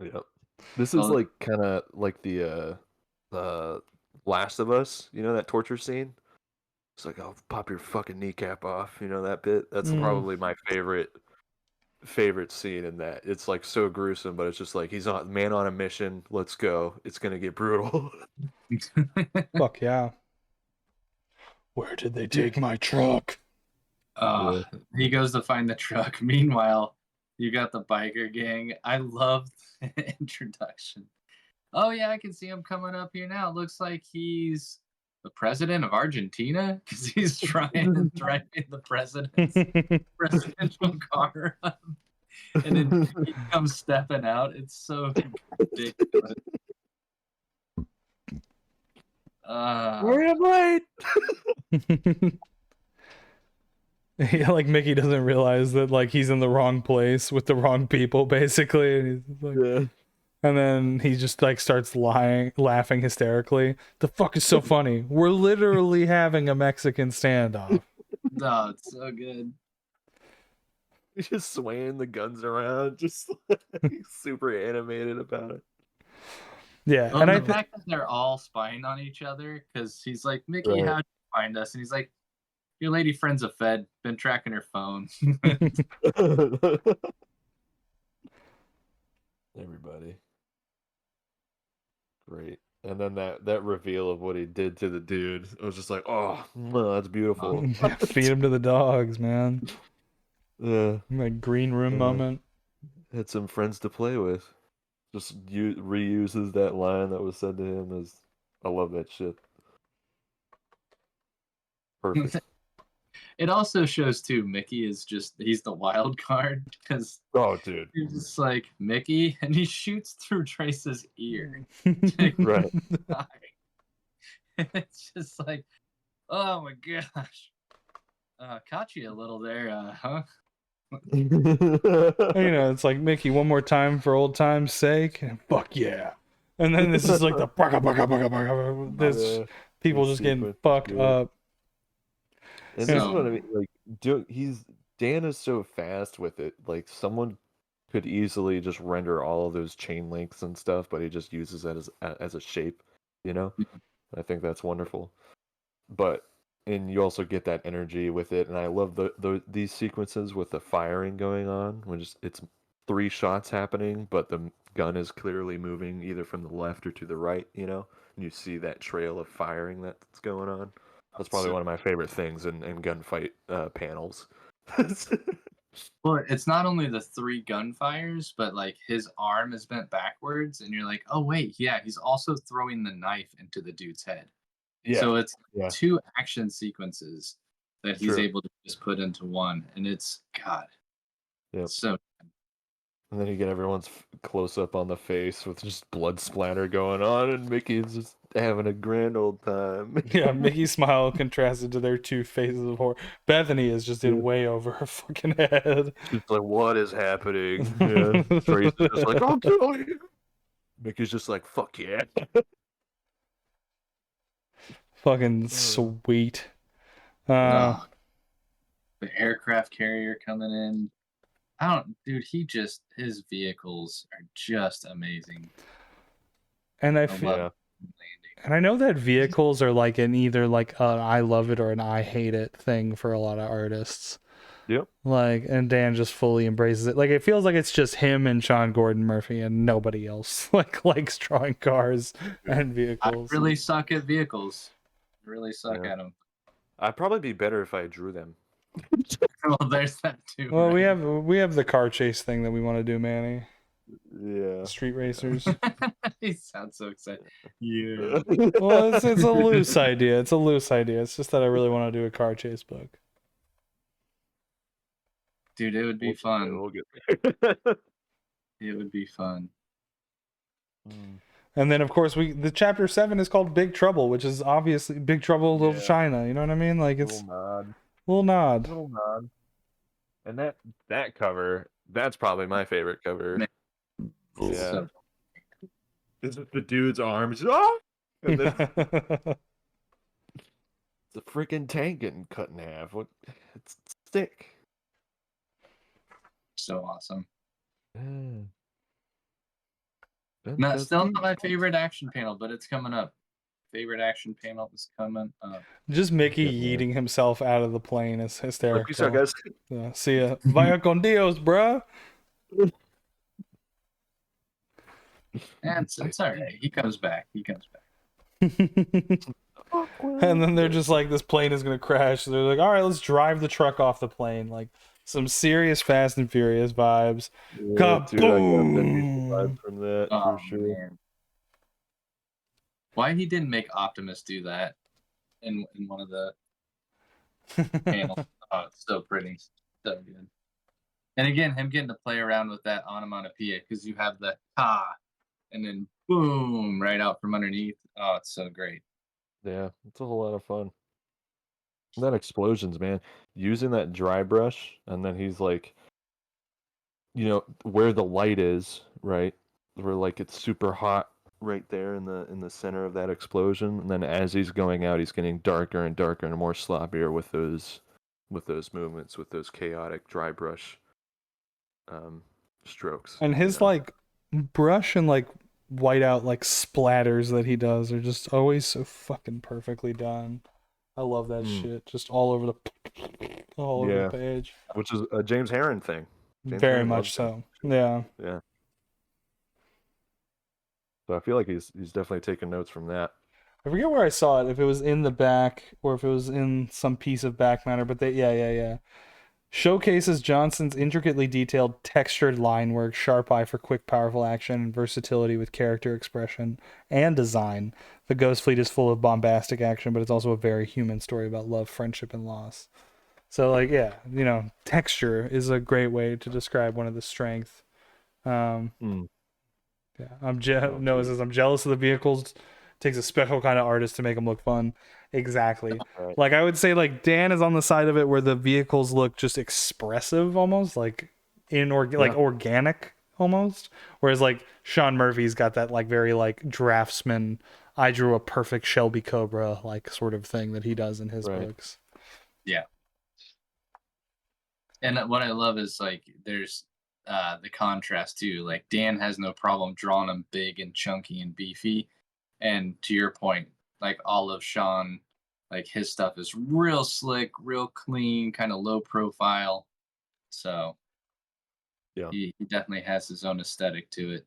Yep. This is like kind of like the Last of Us, that torture scene. It's like, I'll pop your fucking kneecap off, that bit. That's probably my favorite scene in that. It's like so gruesome, but it's just like he's on a mission. Let's go. It's gonna get brutal. Fuck yeah. Where did they take my truck? He goes to find the truck. Meanwhile, you got the biker gang. I love the introduction. Oh yeah, I can see him coming up here now. It looks like he's the president of Argentina because he's trying and driving the president's presidential car up. And then he comes stepping out. It's so ridiculous. Hurry up, late. Yeah, like Mickey doesn't realize that like he's in the wrong place with the wrong people, basically, and he's like, and then he just like starts laughing hysterically. The fuck is so funny? We're literally having a Mexican standoff. No, it's so good. He's just swaying the guns around, just like, super animated about it. Yeah, and the fact that they're all spying on each other, because he's like, Mickey, how'd you find us? And he's like, your lady friend's a Fed, been tracking her phone. Everybody. Great. And then that reveal of what he did to the dude, it was just like, oh, that's beautiful. Feed him to the dogs, man. Yeah. Like green room moment. Had some friends to play with. Just reuses that line that was said to him. I love that shit. Perfect. It also shows too, Mickey is he's the wild card because dude, he's just like Mickey, and he shoots through Trace's ear. Right. It's just like, oh my gosh, caught you a little there, huh? It's like, Mickey, one more time for old time's sake. Fuck yeah. And then this is like the this people just getting fucked up. And this is what I mean. Like, Dan is so fast with it. Like, someone could easily just render all of those chain links and stuff, but he just uses that as a shape. I think that's wonderful. And you also get that energy with it, and I love these sequences with the firing going on when it's 3 shots happening, but the gun is clearly moving either from the left or to the right. And you see that trail of firing that's going on. That's probably one of my favorite things in gunfight panels. Well, it's not only the 3 gunfires, but like his arm is bent backwards, and you're like, oh wait, yeah, he's also throwing the knife into the dude's head. Yeah. So it's 2 action sequences that he's True. able to just put into one, and it's God. Yep. So And then you get everyone's close up on the face with just blood splatter going on, and Mickey's just having a grand old time. Yeah, Mickey's smile contrasted to their two faces of horror. Bethany is just in Yeah. way over her fucking head. She's like, "What is happening?" Yeah. Trace is just like, "I'll kill you." Mickey's just like, "Fuck yeah." Fucking sweet. Oh, the aircraft carrier coming in. Dude, his vehicles are just amazing. And I I feel, love Yeah. landing. and I know that vehicles are like an either like an I love it or an I hate it thing for a lot of artists. Yep. Like, and Dan just fully embraces it. Like, it feels like it's just him and Sean Gordon Murphy and nobody else like likes drawing cars and I vehicles. really suck at vehicles. I really suck Yeah. at them. I'd probably be better if I drew them. Well, there's that too. Well, right? we have the car chase thing that we want to do, Manny. Yeah. Street racers. He sounds so excited. Yeah. Well, it's a loose idea. It's a loose idea. It's just that I really want to do a car chase book. Dude, it would be fun. We'll get there. It would be fun. And then, of course, the chapter 7 is called Big Trouble, which is obviously Big Trouble in Little Yeah. China. You know what I mean? Like, it's Little nod. little nod. Little nod. And that cover, that's probably my favorite cover. Yeah. So, This is the dude's arms. Ah! And then the freaking tank getting cut in half. What? It's sick. so awesome. Yeah. Still not my favorite action panel, but it's coming up. Favorite action panel is coming up. Just Mickey Yeah, man. yeeting himself out of the plane is hysterical. Peace out, guys. Yeah, see ya. Vaya con Dios, bruh. And it's all right. He comes back. And then they're just like, this plane is gonna crash. So they're like, all right, let's drive the truck off the plane. Like some serious Fast and Furious vibes. Yeah, dude, I got that Kaboom! vibe from that Oh, for sure. man. Why he didn't make Optimus do that in one of the panels? Oh, it's so pretty, so good. And again, him getting to play around with that onomatopoeia because you have the ka, and then boom right out from underneath. Oh, it's so great. Yeah, it's a whole lot of fun. And that explosions, man. Using that dry brush, and then he's like, where the light is, right? Where like it's super hot right there in the center of that explosion, and then as he's going out, he's getting darker and darker and more sloppier with those movements, with those chaotic dry brush strokes. And his like brush and like whiteout like splatters that he does are just always so fucking perfectly done. I love that shit. Just all over the page. Which is a James Herron thing. James Very Herron much loves so. Yeah. Yeah. So I feel like he's definitely taking notes from that. I forget where I saw it, if it was in the back or if it was in some piece of back matter, but yeah. Showcases Johnson's intricately detailed textured line work, sharp eye for quick, powerful action, and versatility with character expression and design. The Ghost Fleet is full of bombastic action, but it's also a very human story about love, friendship, and loss. So, like, yeah, texture is a great way to describe one of the strengths. Yeah, Noah says, I'm jealous of the vehicles. Takes a special kind of artist to make them look fun. Exactly. Right. Like, I would say, like, Dan is on the side of it where the vehicles look just expressive almost, like like organic almost. Whereas like Sean Murphy's got that like very like draftsman, I drew a perfect Shelby Cobra like sort of thing that he does in his books. Yeah. And what I love is like there's the contrast too. Like Dan has no problem drawing them big and chunky and beefy. And to your point, like all of Sean, like his stuff is real slick, real clean, kind of low profile. So yeah, he definitely has his own aesthetic to it.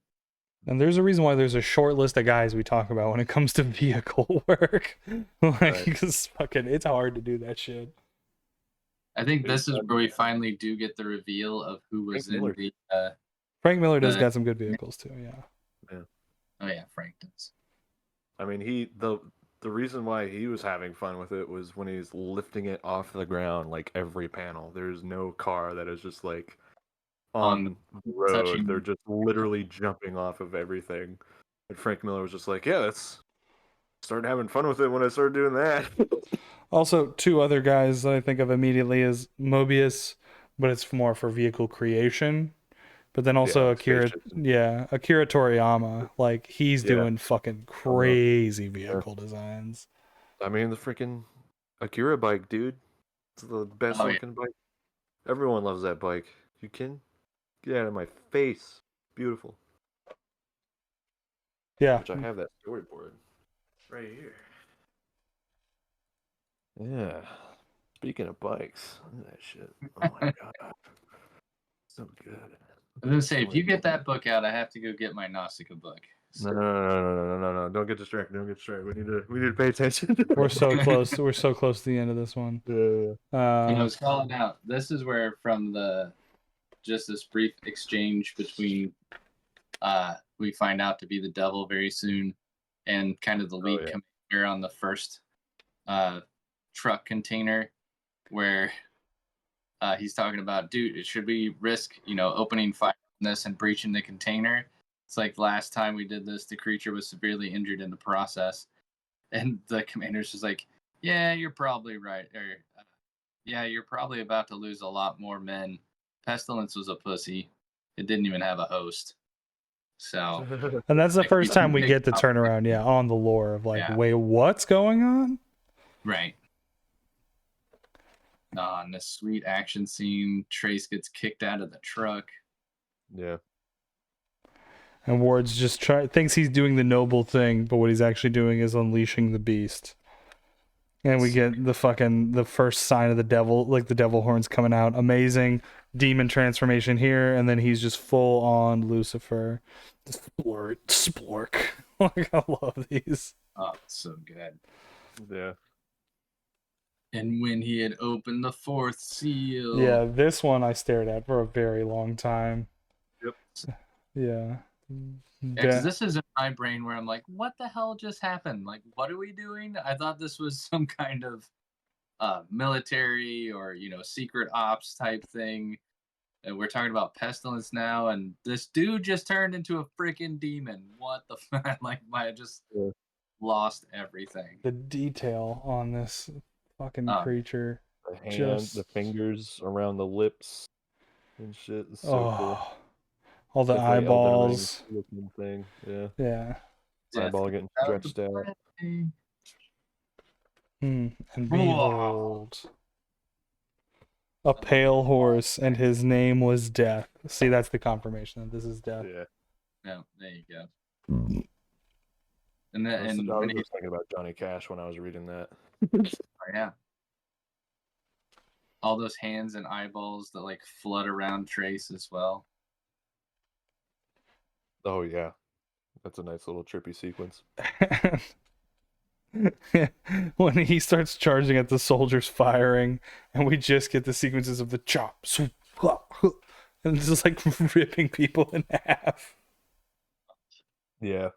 And there's a reason why there's a short list of guys we talk about when it comes to vehicle work. Like, because fucking, it's hard to do that shit. I think this is where we finally do get the reveal of who was in the. Frank Miller does got some good vehicles too. Yeah. Oh yeah, Frank does. I mean, the reason why he was having fun with it was when he's lifting it off the ground, like every panel. There's no car that is just like on the road. touching- They're just literally jumping off of everything. And Frank Miller was just like, yeah, that's started having fun with it when I started doing that. Also, two other guys that I think of immediately is Mobius, but it's more for vehicle creation. But then also Yeah, Akira, spaceships. Akira Toriyama, like he's Yeah. doing fucking crazy vehicle designs. I mean, the freaking Akira bike, dude. It's the best Oh, yeah. looking bike. Everyone loves that bike. You can get out of my face. Beautiful. Yeah, Which I have that storyboard right here. Yeah. Speaking of bikes, look at that shit. Oh my god. So good. I was gonna say, if you get that book out, I have to go get my Nausicaa book. No. Don't get distracted. Don't get distracted. We need to pay attention. we're so close. We're so close to the end of this one. Yeah. And I was calling out. This is where, from just this brief exchange between, we find out to be the devil very soon, and kind of the lead commander on the first truck container, where he's talking about, dude, should we risk, opening fire on this and breaching the container? It's like last time we did this, the creature was severely injured in the process, and the commander's just like, yeah, you're probably right, or yeah, you're probably about to lose a lot more men. Pestilence was a pussy. It didn't even have a host. So, And that's the like, first time we big get the turnaround, on the lore of like, Yeah. wait, what's going on? right. And this sweet action scene, Trace gets kicked out of the truck. Yeah. And Ward's just thinks he's doing the noble thing, but what he's actually doing is unleashing the beast. And we get the first sign of the devil, like the devil horns coming out. Amazing demon transformation here, and then he's just full on Lucifer. Splork. Like, I love these. Oh, it's so good. Yeah. And when he had opened the fourth seal. Yeah, this one I stared at for a very long time. Yep. Yeah. Yeah, because this is in my brain where I'm like, what the hell just happened? Like, what are we doing? I thought this was some kind of military or, secret ops type thing. And we're talking about pestilence now, and this dude just turned into a freaking demon. What the fuck? Like, I just lost everything. The detail on this fucking creature. The hands, the fingers around the lips and shit. It's so cool. All the Definitely eyeballs. Elden Ring looking thing. Yeah. Yeah. Eyeball getting stretched out. And behold, a pale horse, and his name was Death. See, that's the confirmation that this is Death. Yeah. No, there you go. And then, I was just thinking about Johnny Cash when I was reading that. yeah. All those hands and eyeballs that like flood around Trace as well. Oh yeah, that's a nice little trippy sequence. When he starts charging at the soldiers firing, and we just get the sequences of the chop, and it's just like ripping people in half. Yeah.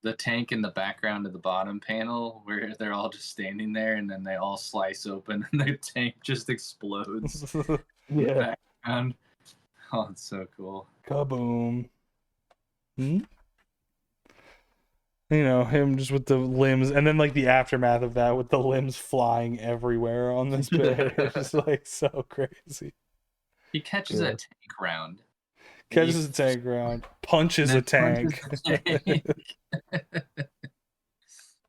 The tank in the background of the bottom panel where they're all just standing there, and then they all slice open and the tank just explodes. Yeah. Background. Oh, it's so cool. Kaboom. Him just with the limbs, and then like the aftermath of that with the limbs flying everywhere on this bed. It's just like so crazy. He catches a tank round. Catches a tank round, punches a tank.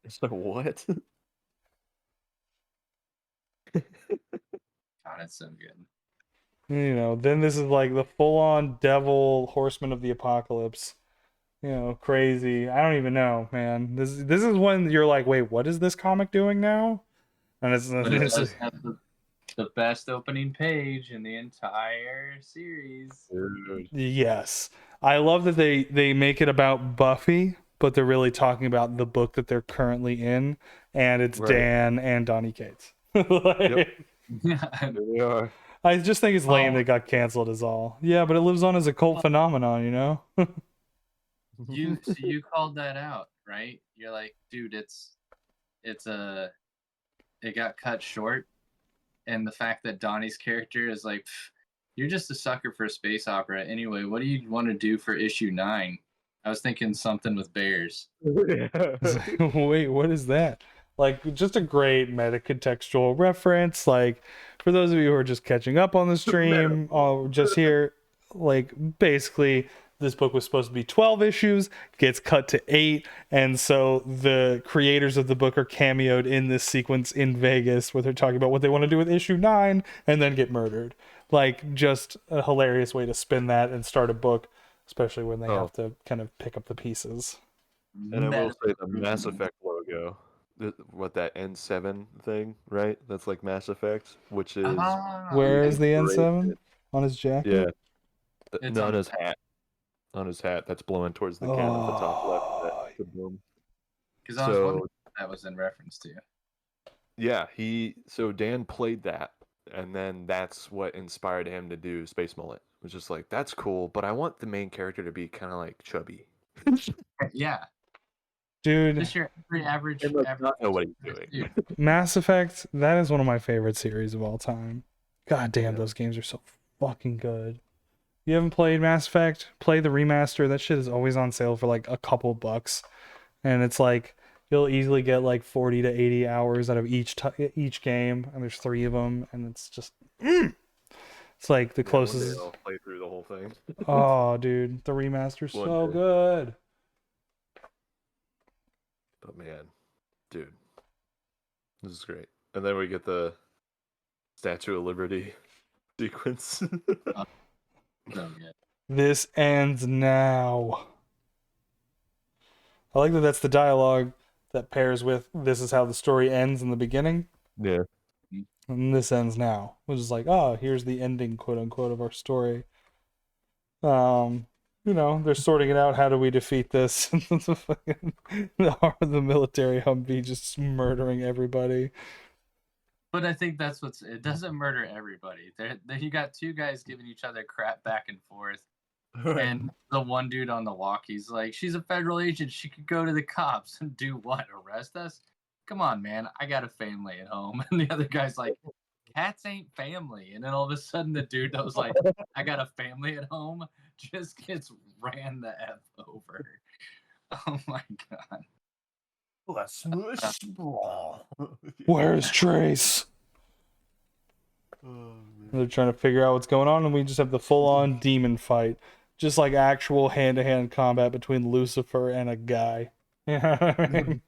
So what? God, it's so good. Then this is like the full-on devil horseman of the apocalypse. Crazy. I don't even know, man. This is when you're like, wait, what is this comic doing now? And it does have the best opening page in the entire series. Yes. I love that they make it about Buffy, but they're really talking about the book that they're currently in, and it's Dan and Donny Cates. Yep. They are. I just think it's lame they got canceled is all. Yeah, but it lives on as a cult phenomenon, You called that out, right? You're like, dude, it got cut short, and the fact that Donnie's character is like, you're just a sucker for space opera. Anyway, what do you want to do for issue 9? I was thinking something with bears. Wait, what is that? Like, just a great meta-contextual reference. Like, for those of you who are just catching up on the stream, or just here, like, basically, this book was supposed to be 12 issues, gets cut to 8, and so the creators of the book are cameoed in this sequence in Vegas where they're talking about what they want to do with issue 9 and then get murdered. Like, just a hilarious way to spin that and start a book, especially when they have to kind of pick up the pieces. And I will say the Mass Effect logo, what that N7 thing, right? That's like Mass Effect, which is Where is the great. N7? On his jacket? Yeah, It's no, on on his hat. On his hat, that's blowing towards the can at the top left. That boom. Because I was wondering what that was in reference to. Yeah, so Dan played that, and then that's what inspired him to do Space Mullet. It was just like, that's cool, but I want the main character to be kind of like chubby. Yeah. Dude, Just your average. Not know what he's doing. Dude. Mass Effect, that is one of my favorite series of all time. God damn, Yeah. those games are so fucking good. You haven't played Mass Effect? Play the remaster. That shit is always on sale for like a couple bucks. And it's like, you'll easily get like 40 to 80 hours out of each game. And there's 3 of them. And it's just, it's like the closest. One day I'll play through the whole thing. Oh, dude, the remaster's One so day. good. But man, dude, this is great. And then we get the Statue of Liberty sequence. Oh, yeah. This ends now. I like that that's the dialogue that pairs with this is how the story ends in the beginning. Yeah. And this ends now. Which is like, oh, here's the ending, quote unquote, of our story. They're sorting it out. How do we defeat this? the military Humvee just murdering everybody. But I think that's it doesn't murder everybody. You got 2 guys giving each other crap back and forth. And the one dude on the walkie's like, she's a federal agent. She could go to the cops and do what? Arrest us? Come on, man. I got a family at home. And the other guy's like, cats ain't family. And then all of a sudden the dude that was like, I got a family at home just gets ran the F over. Oh my god. Where's Trace? They're trying to figure out what's going on, and we just have the full-on demon fight. Just like actual hand-to-hand combat between Lucifer and a guy. Guy.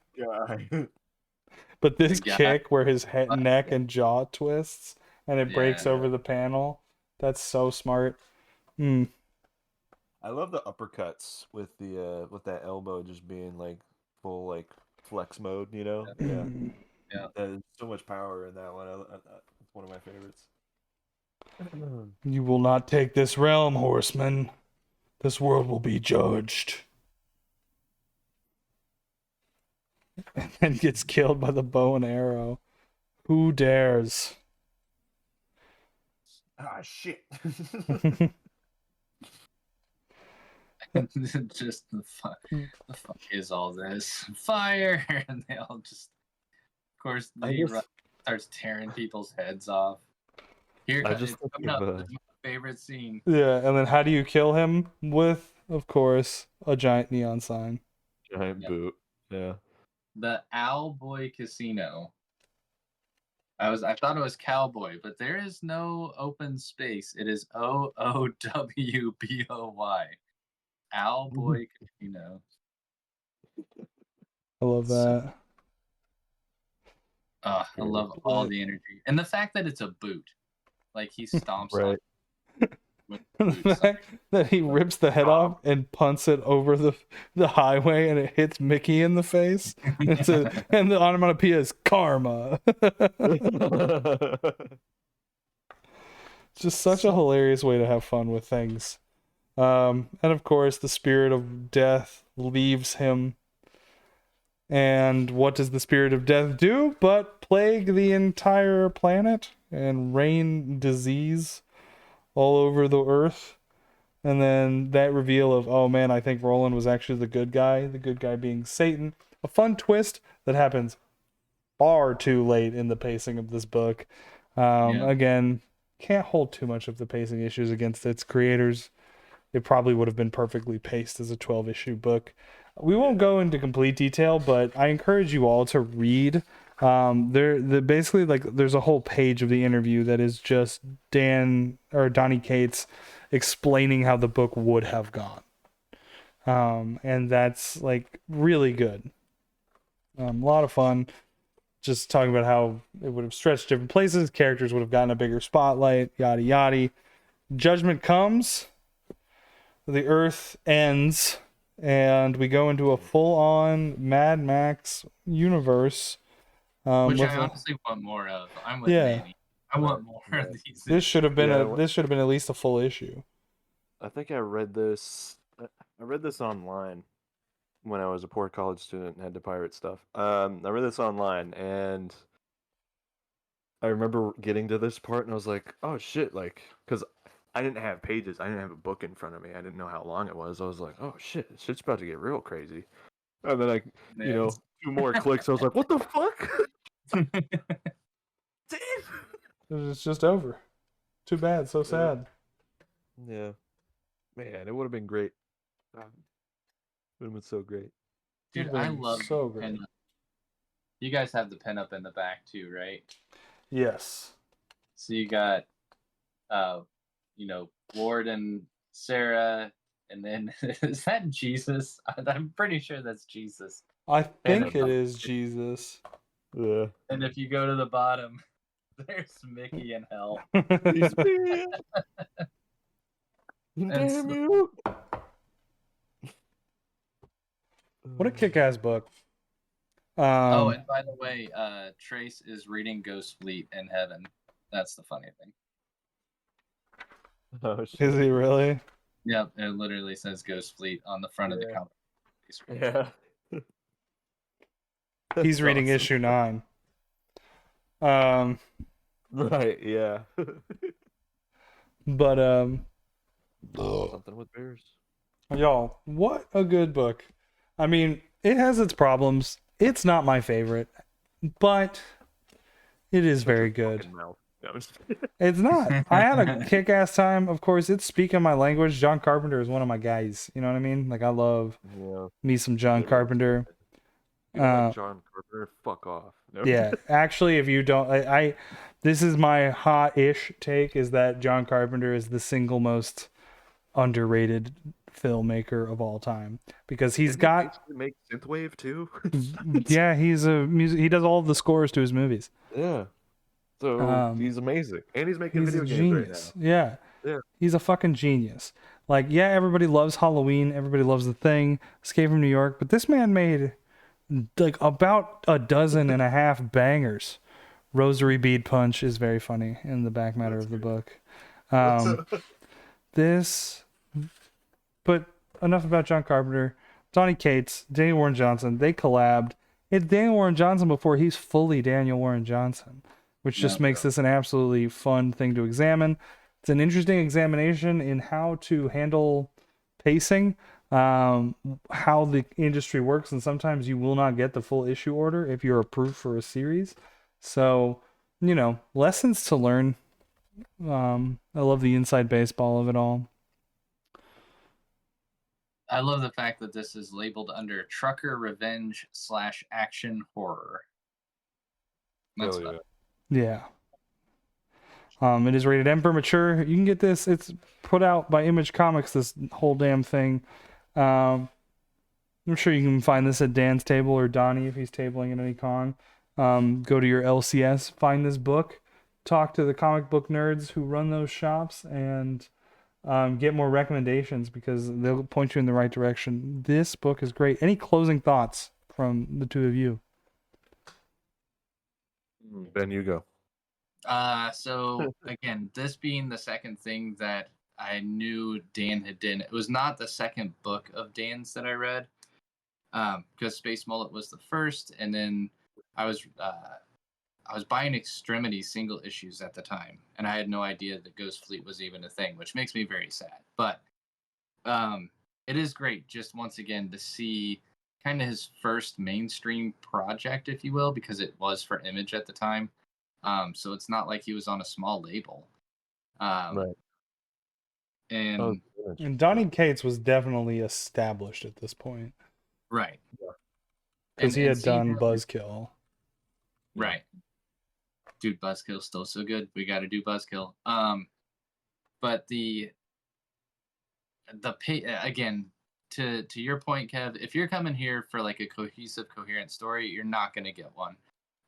But this kick where his neck and jaw twists and it breaks over the panel, that's so smart. I love the uppercuts with that elbow just being like full like flex mode, you know? Yeah. There's so much power in that one. It's one of my favorites. You will not take this realm, horseman. This world will be judged. And then gets killed by the bow and arrow. Who dares? Ah, shit. Just the fuck is all this? Fire! And they all just, of course, starts tearing people's heads off. Here comes my favorite scene. Yeah, and then how do you kill him? With, of course, a giant neon sign. Giant boot. Yeah. The Owlboy Casino. I thought it was cowboy, but there is no open space. It is OOWBOY. Owlboy Casino. I love that. I love all the energy. And the fact that it's a boot. Like he stomps on it. The fact that he rips the head off and punts it over the highway and it hits Mickey in the face. And the onomatopoeia is karma. It's just such a hilarious way to have fun with things. And of course, the spirit of death leaves him. And what does the spirit of death do but plague the entire planet and rain disease all over the earth? And then that reveal of, oh man, I think Roland was actually the good guy being Satan. A fun twist that happens far too late in the pacing of this book. Again, can't hold too much of the pacing issues against its creators. It probably would have been perfectly paced as a 12-issue book. We won't go into complete detail, but I encourage you all to read. Basically, like, there's a whole page of the interview that is just Donny Cates explaining how the book would have gone. And that's like really good. A lot of fun. Just talking about how it would have stretched different places, characters would have gotten a bigger spotlight, yada yada. Judgment comes, the Earth ends, and we go into a full-on Mad Max universe. Which I honestly want more of. I'm with Manny. I want more of these. This should have been at least a full issue. I think I read this. I read this online when I was a poor college student and had to pirate stuff. I read this online, and I remember getting to this part, and I was like, "Oh shit!" Like, because I didn't have pages, I didn't have a book in front of me, I didn't know how long it was. I was like, "Oh shit, this shit's about to get real crazy." And then you know, 2 more clicks, I was like, "What the fuck?" Damn. It's just over. Too bad. So sad. Yeah, man, it would have been great. It would have been so great. Dude, I love so great. You guys have the pen up in the back too, right? Yes. So you got, Ward and Sarah, and then is that Jesus? I'm pretty sure that's Jesus. I think it is Jesus. Yeah. And if you go to the bottom, there's Mickey in hell. Damn you! What a kick-ass book. And by the way, Trace is reading Ghost Fleet in heaven. That's the funny thing. Oh, shit. Is he really? Yep, it literally says Ghost Fleet on the front of the comic. Yeah. He's reading issue 9. Right, yeah. But something with bears. Y'all, what a good book. I mean, it has its problems. It's not my favorite, but it is very good. No, it's not. I had a kick-ass time. Of course, it's speaking my language. John Carpenter is one of my guys. You know what I mean? Like, I love me some John Carpenter. You don't like John Carpenter? Fuck off. No. Yeah, actually, if you don't, this is my hot-ish take, is that John Carpenter is the single most underrated filmmaker of all time, because he's got make synthwave too. Yeah, he does all of the scores to his movies. Yeah, so he's amazing, and he's making video games right now. Yeah, he's a fucking genius. Like, yeah, everybody loves Halloween, everybody loves The Thing, Escape from New York, but this man made like about 12.5 bangers. Rosary Bead Punch is very funny in the back matter of the book. But enough about John Carpenter. Donny Cates, Daniel Warren Johnson, they collabed. It's Daniel Warren Johnson before he's fully Daniel Warren Johnson, which just makes this an absolutely fun thing to examine. It's an interesting examination in how to handle pacing, how the industry works, and sometimes you will not get the full issue order if you're approved for a series. So, lessons to learn. I love the inside baseball of it all. I love the fact that this is labeled under trucker revenge / action horror. That's fun. Yeah. It is rated M for mature. You can get this. It's put out by Image Comics, this whole damn thing. I'm sure you can find this at Dan's table or Donnie if he's tabling at any con. Go to your LCS, find this book, talk to the comic book nerds who run those shops, and get more recommendations, because they'll point you in the right direction. This book is great. Any closing thoughts from the two of you? Ben, you go. So again, this being the second thing that I knew Dan had done, it was not the second book of Dan's that I read, because Space Mullet was the first, and then I was buying Extremity single issues at the time, and I had no idea that Ghost Fleet was even a thing, which makes me very sad. But it is great, just once again, to see kind of his first mainstream project, if you will, because it was for Image at the time. So it's not like he was on a small label. Right. And Oh, good. And Donny Cates was definitely established at this point right. because he And had seeing done him- Buzzkill. right. Dude, Buzzkill's still so good. We got to do Buzzkill. But again, to your point, Kev, if you're coming here for like a cohesive, coherent story, you're not going to get one.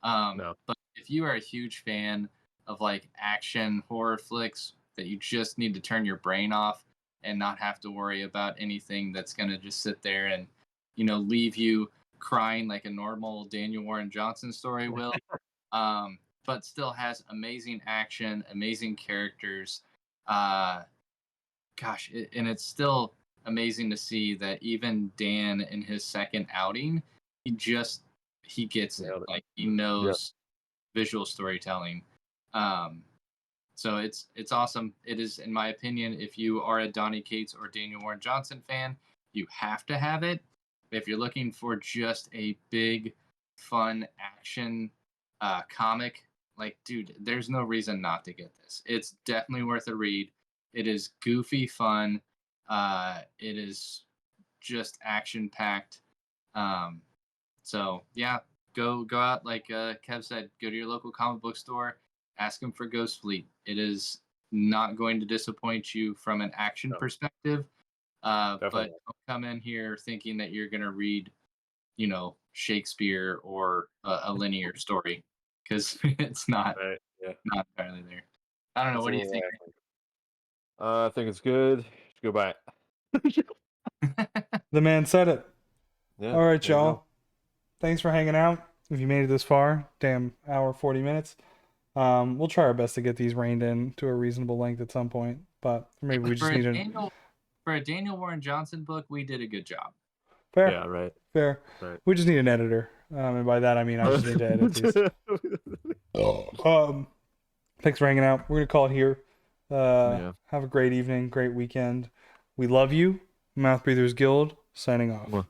No. But if you are a huge fan of like action horror flicks that you just need to turn your brain off and not have to worry about anything that's going to just sit there and, leave you crying like a normal Daniel Warren Johnson story will, but still has amazing action, amazing characters. And it's still amazing to see that even Dan in his second outing, he gets it. Nailed it. Like he knows visual storytelling. So it's awesome. It is, in my opinion, if you are a Donny Cates or Daniel Warren Johnson fan, you have to have it. If you're looking for just a big, fun action comic, like, dude, there's no reason not to get this. It's definitely worth a read. It is goofy fun. It is just action packed. So yeah, go out like Kev said. Go to your local comic book store. Ask them for Ghost Fleet. It is not going to disappoint you from an action perspective. But Definitely. don't come in here thinking that you're going to read, Shakespeare or a linear story, because it's not Right. Yeah. not entirely there. I don't know. It's What a do you little think? lacking. I think it's good. You should go buy it. The man said it. Yeah. All right, there you y'all. go. Thanks for hanging out. If you made it this far, damn hour 40 minutes. We'll try our best to get these reined in to a reasonable length at some point, but maybe we just need For a Daniel Warren Johnson book, we did a good job. fair. Yeah. Right. Fair. Right. We just need an editor, and by that I mean I just need to edit these. Thanks for hanging out. We're gonna call it here. Have a great evening, great weekend. We love you. Mouthbreathers Guild signing off.